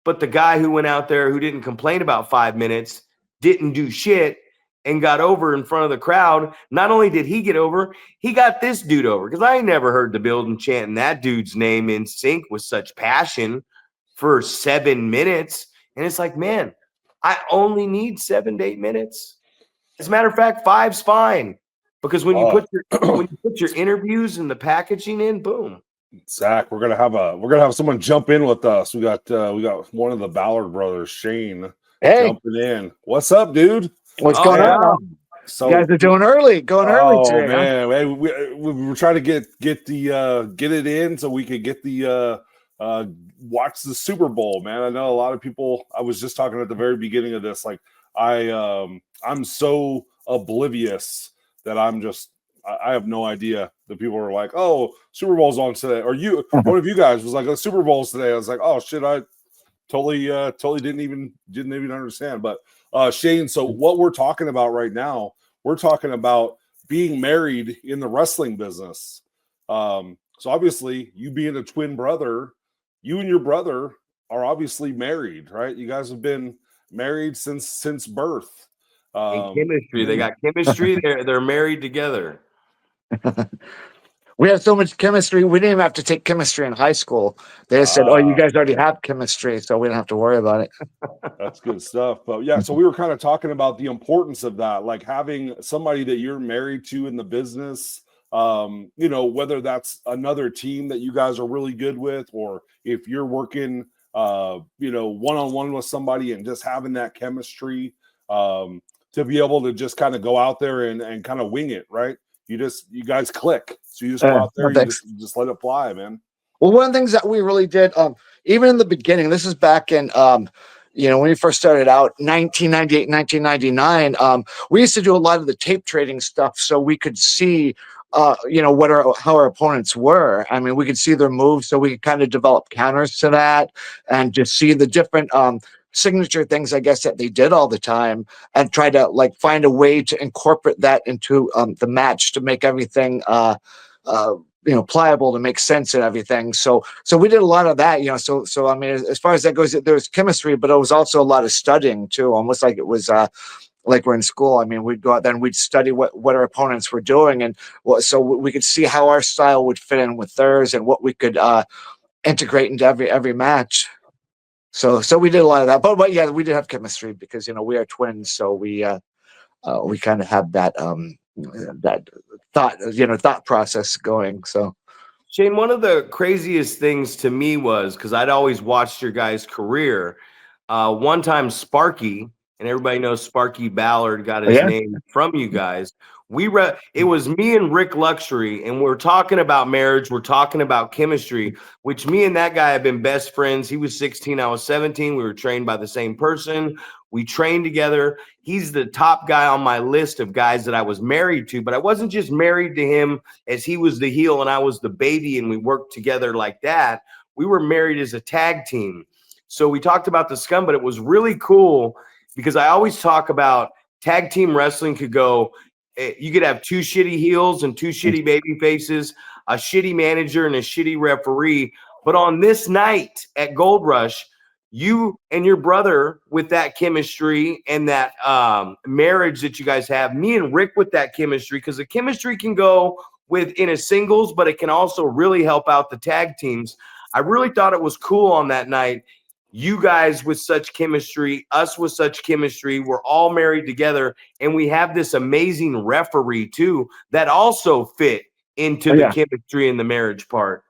But the guy who went out there who didn't complain about 5 minutes didn't do shit and got over in front of the crowd. Not only did he get over, he got this dude over, because I ain't never heard the building chanting that dude's name in sync with such passion for 7 minutes. And it's like, man, I only need 7 to 8 minutes. As a matter of fact, 5's fine, because when you put your interviews and the packaging in, boom. Zach, we're gonna have someone jump in with us. We got one of the Ballard brothers, Shane, jumping in. What's up, dude? What's going on? So you guys are doing going early today. Man, huh? we were trying to get it in so we could get the watch the Super Bowl, man. I know a lot of people. I was just talking at the very beginning of this, like I'm so oblivious that I have no idea. The people were like, "Oh, Super Bowl's on today," or one of you guys was like, "Oh, Super Bowl's today." I was like, "Oh shit, I totally didn't even understand." But Shane, so what we're talking about right now, we're talking about being married in the wrestling business. So obviously, you being a twin brother, you and your brother are obviously married, right? You guys have been married since birth. Chemistry, they got chemistry. They're married together. We have so much chemistry. We didn't even have to take chemistry in high school. They just said, "Oh, you guys already have chemistry, so we don't have to worry about it." That's good stuff. But yeah, so we were kind of talking about the importance of that, like having somebody that you're married to in the business. Whether that's another team that you guys are really good with, or if you're working, one-on-one with somebody and just having that chemistry, to be able to just kind of go out there and kind of wing it, right? You guys click. So you just go out there, you just let it fly, man. Well, one of the things that we really did, even in the beginning, this is back in, when we first started out, 1998, 1999, we used to do a lot of the tape trading stuff so we could see, how our opponents were. I mean, we could see their moves, so we could kind of develop counters to that and just see the different signature things, I guess, that they did all the time, and try to find a way to incorporate that into the match to make everything pliable, to make sense and everything. So we did a lot of that, so I mean, as far as that goes, there was chemistry, but it was also a lot of studying too, almost like it was like we're in school. I mean, we'd go out there and we'd study what our opponents were doing, and so we could see how our style would fit in with theirs and what we could integrate into every match. So we did a lot of that, but yeah, we did have chemistry because we are twins, so we kind of have that that thought process going. So Shane, one of the craziest things to me was, because I'd always watched your guys' career. One time, Sparky, and everybody knows Sparky Ballard got his name from you guys. It was me and Rick Luxury, and we're talking about marriage. We're talking about chemistry, which me and that guy have been best friends. He was 16, I was 17. We were trained by the same person. We trained together. He's the top guy on my list of guys that I was married to, but I wasn't just married to him as he was the heel and I was the baby, and we worked together like that. We were married as a tag team. So we talked about the Scum, but it was really cool because I always talk about tag team wrestling could go, you could have 2 shitty heels and 2 shitty baby faces, a shitty manager and a shitty referee, But on this night at Gold Rush, you and your brother with that chemistry and that marriage that you guys have, me and Rick with that chemistry, because the chemistry can go in a singles, but it can also really help out the tag teams. I really thought it was cool on that night. You guys with such chemistry, us with such chemistry, we're all married together, and we have this amazing referee too that also fit into the chemistry and the marriage part.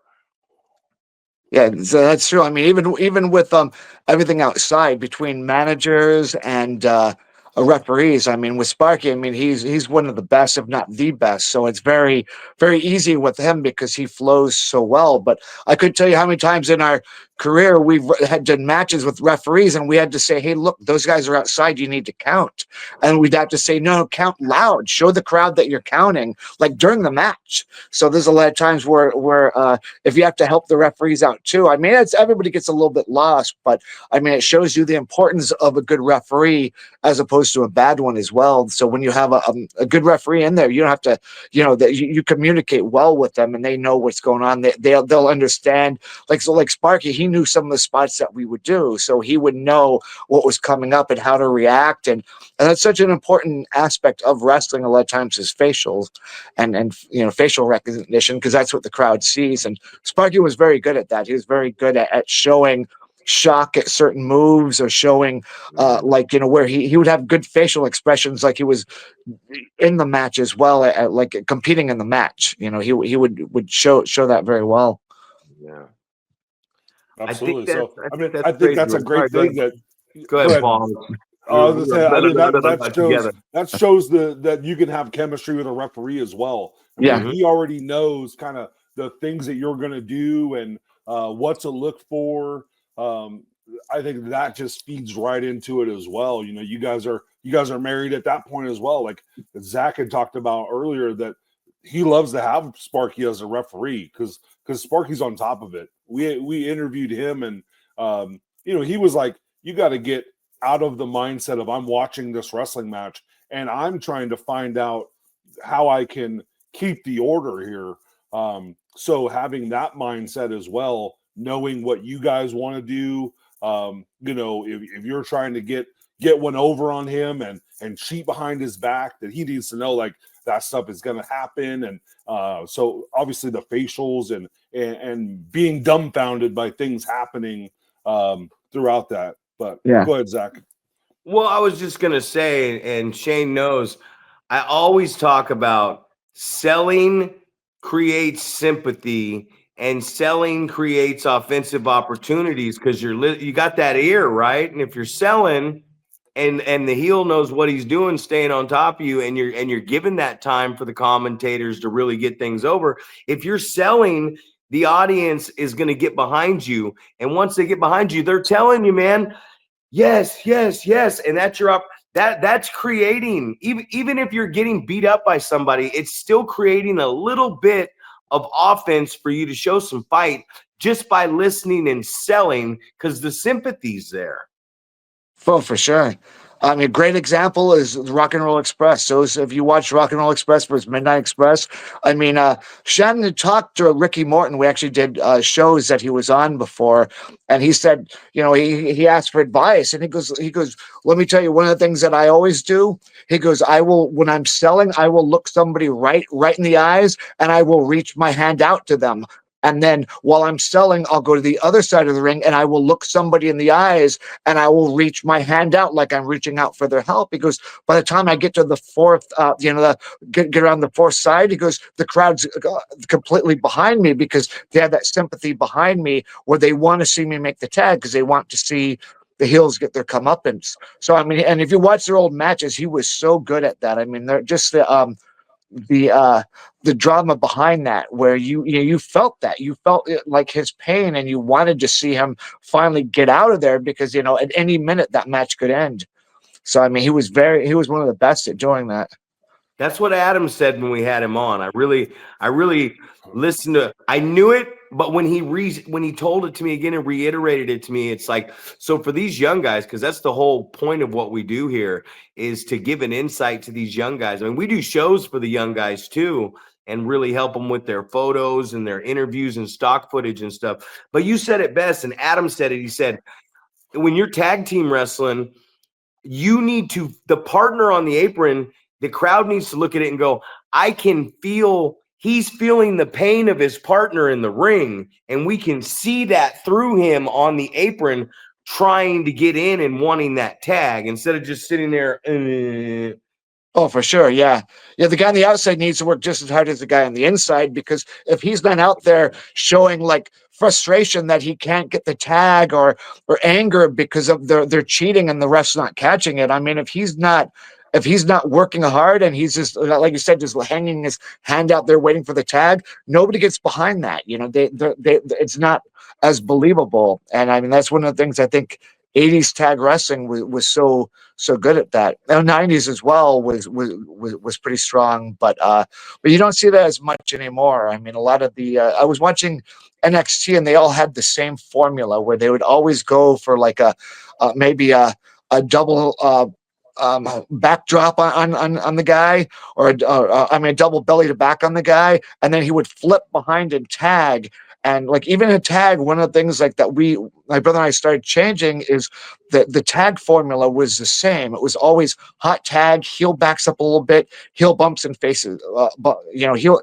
Yeah, so that's true. I mean, even with everything outside between managers and referees, I mean, with Sparky, I mean, he's one of the best, if not the best. So it's very easy with him because he flows so well. But I could tell you how many times in our career we've had done matches with referees, and we had to say, "Hey, look, those guys are outside. You need to count," and we'd have to say, "No, count loud. Show the crowd that you're counting," like during the match. So there's a lot of times where if you have to help the referees out too. I mean, everybody gets a little bit lost, but I mean, it shows you the importance of a good referee as opposed to a bad one as well. So when you have a good referee in there, you don't have to, that you communicate well with them and they know what's going on. They'll understand. Like Sparky, he knew some of the spots that we would do, so he would know what was coming up and how to react. And that's such an important aspect of wrestling. A lot of times is facials and facial recognition, because that's what the crowd sees. And Sparky was very good at that. He was very good at showing shock at certain moves, or showing where he would have good facial expressions, like he was in the match as well, like competing in the match. He would show that very well. Yeah, absolutely. I think that's a great thing. Go ahead, Paul. I was gonna say, I mean, that shows that you can have chemistry with a referee as well. I mean, he already knows kind of the things that you're going to do and what to look for. I think that just feeds right into it as well. You guys are married at that point as well. Like Zach had talked about earlier, that he loves to have Sparky as a referee because Sparky's on top of it. We interviewed him, and he was like, you got to get out of the mindset of I'm watching this wrestling match and I'm trying to find out how I can keep the order here. So having that mindset as well, knowing what you guys want to do, if you're trying to get one over on him and cheat behind his back, that he needs to know like that stuff is going to happen. And so obviously the facials and being dumbfounded by things happening throughout that. But go ahead, Zach. Well, I was just going to say, and Shane knows, I always talk about selling creates sympathy and selling creates offensive opportunities, because you got that ear, right? And if you're selling and the heel knows what he's doing, staying on top of you, and you're giving that time for the commentators to really get things over. If you're selling, the audience is going to get behind you. And once they get behind you, they're telling you, man, yes, yes, yes. And that's creating, even if you're getting beat up by somebody, it's still creating a little bit of offense for you to show some fight just by listening and selling, because the sympathy's there. Oh, for sure. I mean, a great example is Rock and Roll Express. So if you watch Rock and Roll Express versus Midnight Express, I mean, Shannon had talked to Ricky Morton. We actually did shows that he was on before, and he said, he asked for advice, and he goes, let me tell you, one of the things that I always do, he goes, when I'm selling, I will look somebody right in the eyes, and I will reach my hand out to them. And then while I'm selling, I'll go to the other side of the ring and I will look somebody in the eyes and I will reach my hand out like I'm reaching out for their help. He goes, by the time I get to the fourth, get around the fourth side, he goes, the crowd's completely behind me because they have that sympathy behind me where they want to see me make the tag because they want to see the heels get their comeuppance. So, I mean, and if you watch their old matches, he was so good at that. I mean, they're just the drama behind that, where you felt it, like his pain, and you wanted to see him finally get out of there because at any minute that match could end. So I mean, he was one of the best at doing that. That's what Adam said when we had him on. I really listened to. I knew it, but when he told it to me again and reiterated it to me, it's like, so for these young guys, because that's the whole point of what we do here, is to give an insight to these young guys. I mean, we do shows for the young guys too, and really help them with their photos and their interviews and stock footage and stuff. But you said it best, and Adam said it. He said, when you're tag team wrestling, you need to, the partner on the apron, the crowd needs to look at it and go, I can feel, he's feeling the pain of his partner in the ring. And we can see that through him on the apron trying to get in and wanting that tag instead of just sitting there. Oh, for sure. Yeah. Yeah. The guy on the outside needs to work just as hard as the guy on the inside, because if he's not out there showing like frustration that he can't get the tag, or anger because of they're cheating and the ref's not catching it. I mean, if he's not working hard and he's just, like you said, just hanging his hand out there waiting for the tag, nobody gets behind that. You know, it's not as believable. And I mean, that's one of the things I think 80s tag wrestling was so good at that. The 90s as well was pretty strong, but you don't see that as much anymore. I mean, a lot of the I was watching NXT and they all had the same formula where they would always go for like maybe a double backdrop on the guy, or I mean a double belly to back on the guy, and then he would flip behind and tag. And like even a tag, one of the things like that my brother and I started changing is that the tag formula was the same. It was always hot tag, heel backs up a little bit, heel bumps and faces, heel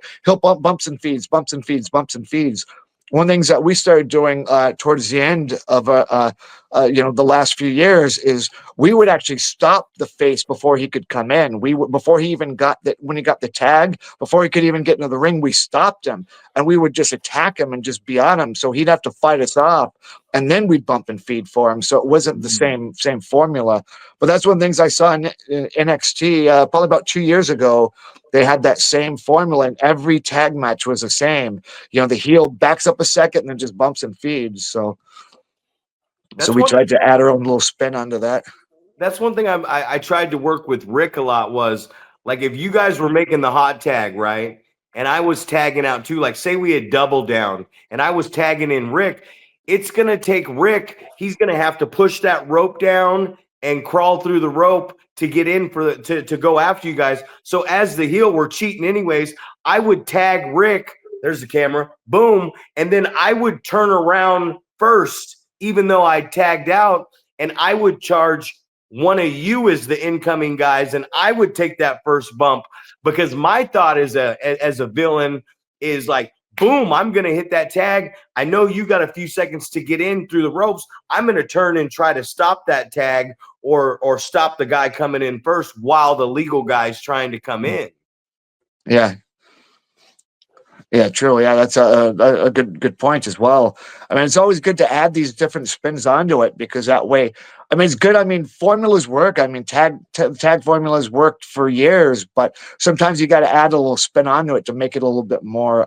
bumps and feeds, bumps and feeds, bumps and feeds. One of the things that we started doing towards the end of the last few years is we would actually stop the face before he could come in. Before he even got that, when he got the tag, before he could even get into the ring, we stopped him and we would just attack him and just be on him. So he'd have to fight us off, and then we'd bump and feed for him. So it wasn't the same formula. But that's one of the things I saw in NXT probably about 2 years ago. They had that same formula, and every tag match was the same. You know, the heel backs up a second and then just bumps and feeds. So we tried to add our own little spin onto that. That's one thing I tried to work with Rick a lot was, like, if you guys were making the hot tag, right? And I was tagging out too, like say we had double down and I was tagging in Rick, it's going to take Rick, he's going to have to push that rope down and crawl through the rope to get in to go after you guys. So as the heel, we're cheating anyways. I would tag Rick, there's the camera, boom, and then I would turn around first, even though I tagged out, and I would charge one of you as the incoming guys, and I would take that first bump, because my thought as a villain is like, boom, I'm going to hit that tag. I know you got a few seconds to get in through the ropes. I'm going to turn and try to stop that tag, or stop the guy coming in first while the legal guy's trying to come in. Yeah. Yeah, true. Yeah, that's a good point as well. I mean, it's always good to add these different spins onto it, because that way, I mean, it's good. I mean, formulas work. I mean, tag formulas worked for years, but sometimes you got to add a little spin onto it to make it a little bit more,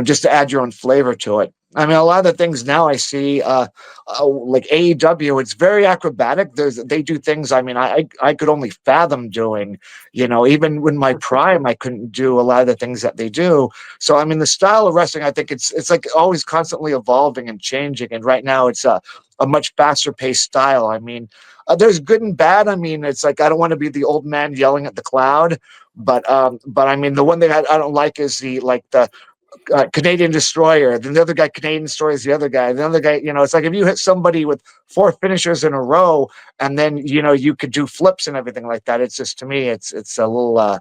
just to add your own flavor to it. I mean, a lot of the things now I see, like AEW, it's very acrobatic. They do things, I mean, I could only fathom doing, even in my prime, I couldn't do a lot of the things that they do. So, I mean, the style of wrestling, I think it's like always constantly evolving and changing. And right now it's a much faster paced style. I mean, there's good and bad. I mean, it's like, I don't want to be the old man yelling at the cloud, but I mean, the one thing I don't like is the Canadian Destroyer. Then the other guy, Canadian Destroyer, is the other guy. The other guy, it's like if you hit somebody with 4 finishers in a row, and then you could do flips and everything like that. It's just, to me, it's a little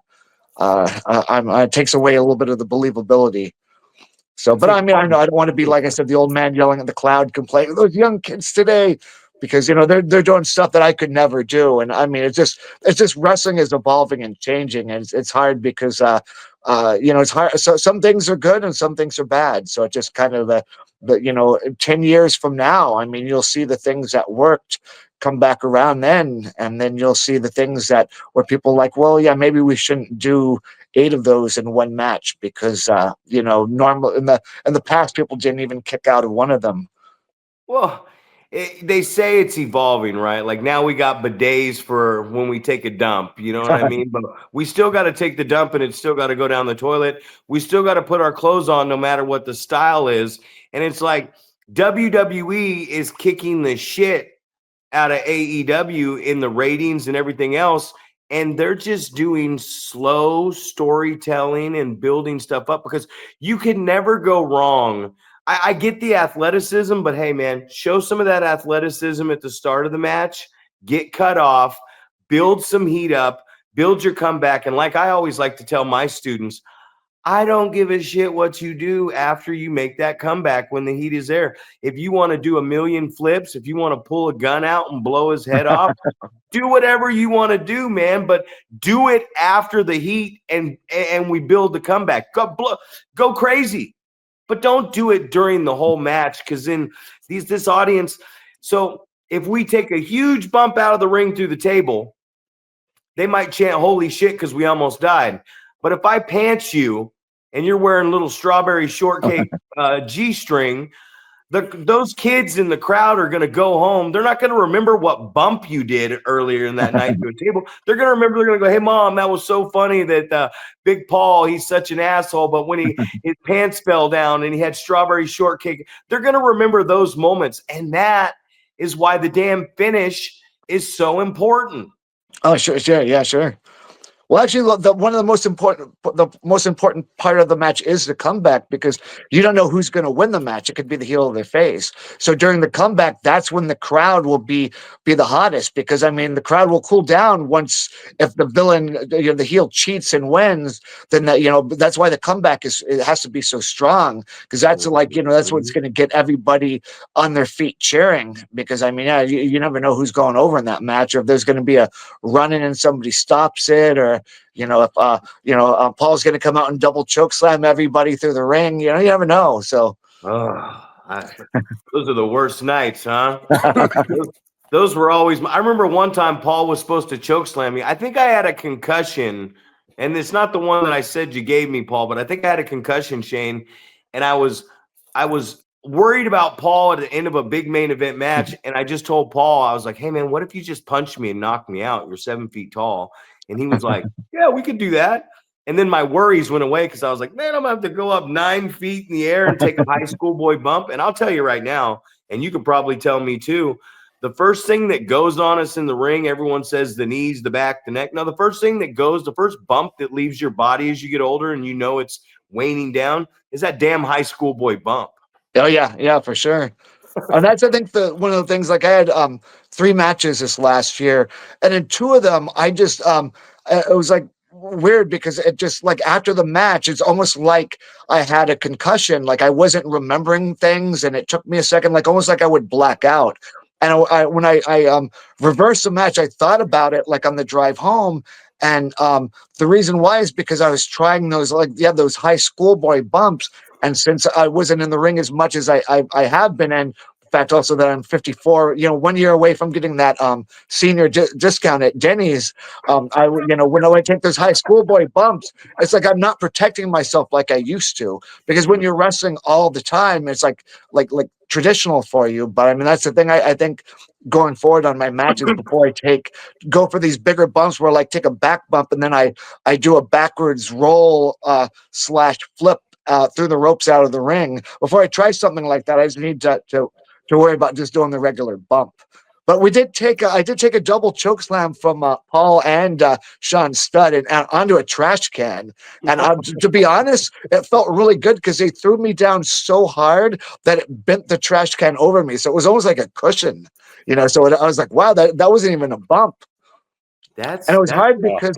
it takes away a little bit of the believability. So, but I mean, I know I don't want to be, like I said, the old man yelling at the cloud, complaining, those young kids today, because they're doing stuff that I could never do. And I mean, it's just wrestling is evolving and changing, and it's hard because it's hard. So some things are good and some things are bad. So it just kind of 10 years from now, I mean, you'll see the things that worked come back around then, and then you'll see the things that where people like, well, yeah, maybe we shouldn't do 8 of those in one match, because normal in the past, people didn't even kick out of one of them. Well, they say it's evolving, right? Like now we got bidets for when we take a dump, you know what I mean? But we still got to take the dump, and it's still got to go down the toilet. We still got to put our clothes on no matter what the style is. And it's like WWE is kicking the shit out of AEW in the ratings and everything else. and they're just doing slow storytelling and building stuff up because you can never go wrong. I get the athleticism, but hey, man, show some of that athleticism at the start of the match, get cut off, build some heat up, build your comeback. And like I always like to tell my students, I don't give a shit what you do after you make that comeback when the heat is there. If you want to do a million flips, if you want to pull a gun out and blow his head off, do whatever you want to do, man, but do it after the heat and we build the comeback. Go crazy. But don't do it during the whole match because then this audience. So if we take a huge bump out of the ring through the table, they might chant "Holy shit" because we almost died. But if I pants you and you're wearing little strawberry shortcake G-string, those kids in the crowd are going to go home. They're not going to remember what bump you did earlier in that night to a table. They're going to remember. They're going to go, "Hey, Mom, that was so funny that Big Paul, he's such an asshole. But when his pants fell down and he had strawberry shortcake," they're going to remember those moments. And that is why the damn finish is so important. Oh, sure, yeah, sure. Well, actually, one of the most important part of the match is the comeback because you don't know who's going to win the match. It could be the heel or the face. So during the comeback, that's when the crowd will be the hottest because I mean the crowd will cool down once if the villain, the heel cheats and wins. Then that's why the comeback it has to be so strong because that's that's what's going to get everybody on their feet cheering because I mean you never know who's going over in that match or if there's going to be a run-in and somebody stops it or if Paul's going to come out and double choke slam everybody through the ring, you never know. So, those are the worst nights, huh? those were always. I remember one time Paul was supposed to choke slam me. I think I had a concussion, and it's not the one that I said you gave me, Paul, but I think I had a concussion, Shane, and I was worried about Paul at the end of a big main event match, and I just told Paul, I was like, "Hey, man, what if you just punch me and knock me out? You're 7 feet tall." And he was like, "Yeah, we could do that." And then my worries went away because I was like, "Man, I'm going to have to go up 9 feet in the air and take a high school boy bump." And I'll tell you right now, and you could probably tell me too, the first thing that goes on us in the ring, everyone says the knees, the back, the neck. Now, the first bump that leaves your body as you get older and it's waning down is that damn high school boy bump. Oh yeah, for sure. And that's I think one of the things. Like I had 3 matches this last year, and in 2 of them, I just it was like weird because it just like after the match, it's almost like I had a concussion. Like I wasn't remembering things, and it took me a second, like almost like I would black out. And when I reversed the match, I thought about it like on the drive home. And the reason why is because I was trying those those high school boy bumps. And since I wasn't in the ring as much as I have been, and in fact also that I'm 54, 1 year away from getting that senior discount at Denny's, when I take those high school boy bumps, it's like I'm not protecting myself like I used to. Because when you're wrestling all the time, it's like traditional for you. But I mean that's the thing I think going forward on my matches before I go for these bigger bumps where I like take a back bump and then I do a backwards roll / flip through the ropes out of the ring. Before I try something like that, I just need to worry about just doing the regular bump. But I did take a double choke slam from Paul and Sean Studd and onto a trash can. And to be honest, it felt really good because they threw me down so hard that it bent the trash can over me. So it was almost like a cushion, So I was like, wow, that wasn't even a bump. And it was hard because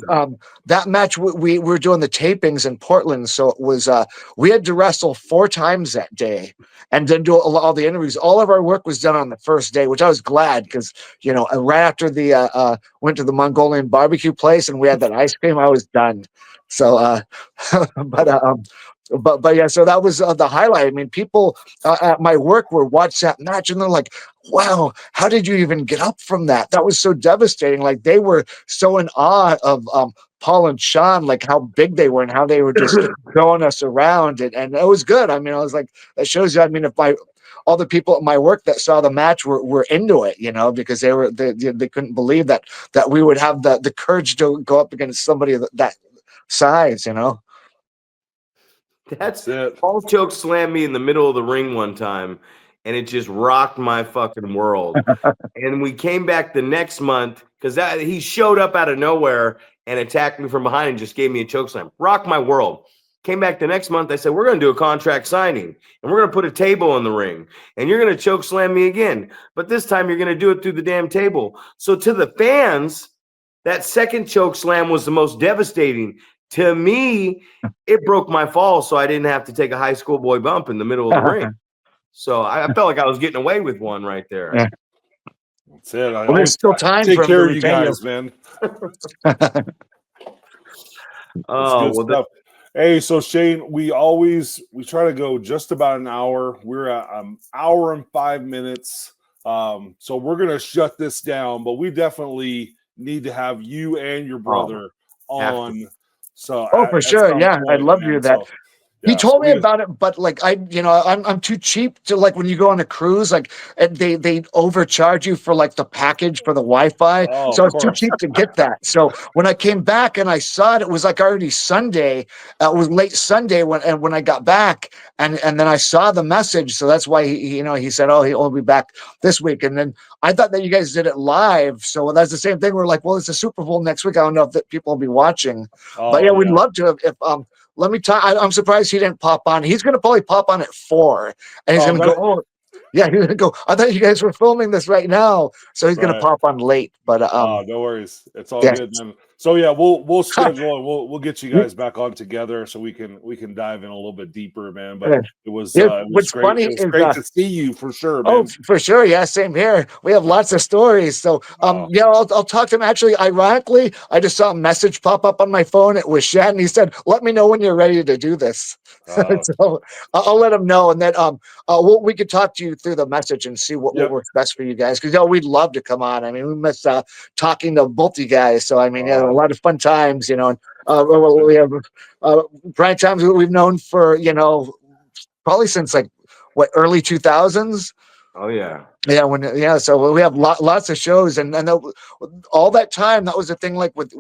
that match we were doing the tapings in Portland, so it was we had to wrestle 4 times that day, and then do all the interviews. All of our work was done on the first day, which I was glad because right after the went to the Mongolian barbecue place and we had that ice cream, I was done. So, but yeah, so that was the highlight. I mean, people at my work were watching that match and they're like, "Wow, how did you even get up from that? That was so devastating." Like they were so in awe of Paul and Sean, like how big they were and how they were just throwing us around. And it was good. I mean, I was like, that shows you. I mean, if all the people at my work that saw the match were into it, because they couldn't believe that we would have the courage to go up against somebody that size, That's it. Paul choke slammed me in the middle of the ring one time, and it just rocked my fucking world. And we came back the next month because he showed up out of nowhere and attacked me from behind and just gave me a choke slam. Rocked my world. Came back the next month. I said, we're going to do a contract signing and we're going to put a table in the ring and you're going to choke slam me again. But this time you're going to do it through the damn table. So to the fans, that second choke slam was the most devastating. To me, it broke my fall so I didn't have to take a high school boy bump in the middle of the ring. So I felt like I was getting away with one right there. Yeah. That's it. Well, there's still time take for care of you guys, man. Oh, good stuff. Hey, so Shane, we try to go just about an hour. We're at an hour and 5 minutes. So we're gonna shut this down, but we definitely need to have you and your brother on. So for sure, yeah, I'd love to do that. So, he told me about it, but like I'm too cheap to, like, when you go on a cruise, like they overcharge you for like the package for the Wi-Fi. So I was too cheap to get that. So when I came back and I saw it, it was like already Sunday. It was late Sunday when I got back, and then I saw the message. So that's why he said, oh, he'll be back this week. And then I thought that you guys did it live. So that's the same thing. We're like, well, it's a Super Bowl next week. I don't know if people will be watching, but yeah, we'd love to if let me talk. I'm surprised he didn't pop on. He's going to probably pop on at 4, and he's going to go, oh, yeah, he's going to go, I thought you guys were filming this right now. So he's going to pop on late. But no worries. It's all good, man. So yeah, we'll schedule and we'll get you guys back on together so we can dive in a little bit deeper, man. But it was what's great. Funny it was great to see you for sure, man. Oh, for sure. Yeah, same here. We have lots of stories. So yeah, I'll talk to him. Actually, ironically, I just saw a message pop up on my phone. It was Shad, and he said, let me know when you're ready to do this. So I'll let him know, and then we could talk to you through the message and see what works best for you guys, because we'd love to come on. I mean, we miss talking to both you guys. So I mean, a lot of fun times, and we have Brian times we've known for probably since like early 2000s. Oh yeah. So we have lots of shows, and all that time, that was the thing. Like with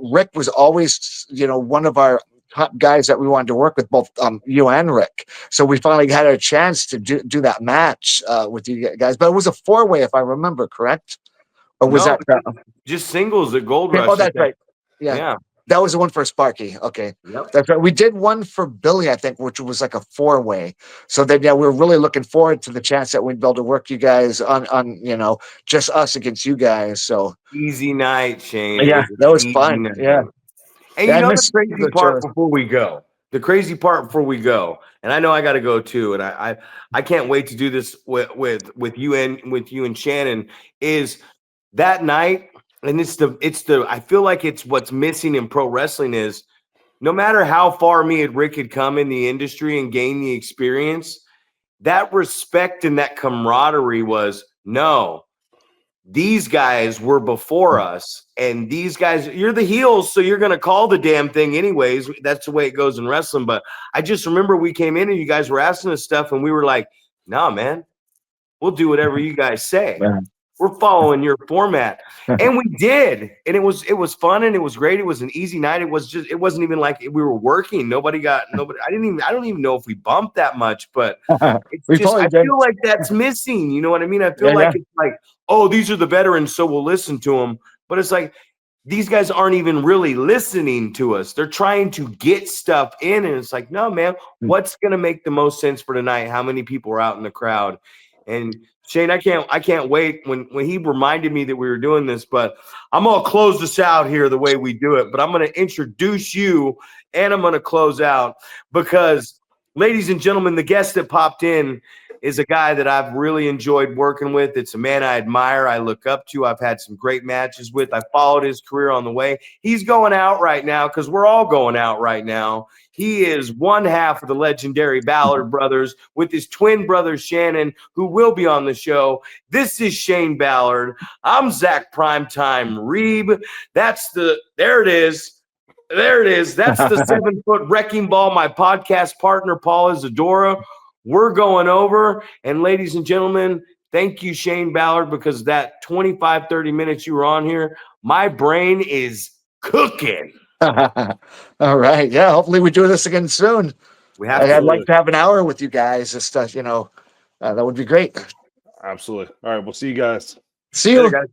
Rick was always one of our top guys that we wanted to work with, both you and Rick. So we finally had a chance to do that match with you guys. But it was a 4-way, if I remember correct, or was that just singles at Gold Rush? Oh, that's right. Yeah. That was the one for Sparky. Okay. Yep. That's right. We did one for Billy, I think, which was like a 4-way. So then, yeah, we were really looking forward to the chance that we'd be able to work you guys on just us against you guys. So easy night, Shane. Yeah, that was fun. Night. Yeah. And the crazy part before we go. The crazy part before we go, and I know I got to go too, and I can't wait to do this with you and Shannon. Is that night, and it's the I feel like it's what's missing in pro wrestling is no matter how far me and Rick had come in the industry and gained the experience, that respect and that camaraderie was no. These guys were before us, and these guys, you're the heels, so you're going to call the damn thing anyways. That's the way it goes in wrestling. But I just remember we came in and you guys were asking us stuff, and we were like, nah, man, we'll do whatever you guys say. Yeah. We're following your format. And we did. And it was fun and it was great. It was an easy night. It wasn't even like we were working. Nobody. I don't even know if we bumped that much, but it's just, I feel like that's missing. You know what I mean? I feel like it's like, oh, these are the veterans, so we'll listen to them. But it's like, these guys aren't even really listening to us. They're trying to get stuff in. And it's like, no, man, what's going to make the most sense for tonight? How many people are out in the crowd? And Shane, I can't wait when he reminded me that we were doing this, but I'm going to close this out here the way we do it, but I'm going to introduce you and I'm going to close out because, ladies and gentlemen, the guest that popped in is a guy that I've really enjoyed working with. It's a man I admire, I look up to. I've had some great matches with. I followed his career on the way. He's going out right now because we're all going out right now. He is one half of the legendary Ballard brothers with his twin brother, Shannon, who will be on the show. This is Shane Ballard. I'm Zach Primetime Reeb. There it is. That's the 7-foot wrecking ball. My podcast partner, Paul Isadora. We're going over. And ladies and gentlemen, thank you, Shane Ballard, because that 25, 30 minutes you were on here, my brain is cooking. All right. Yeah. Hopefully we do this again soon. I'd like to have an hour with you guys. Just, That would be great. Absolutely. All right, we'll see you guys. See you. Later, guys.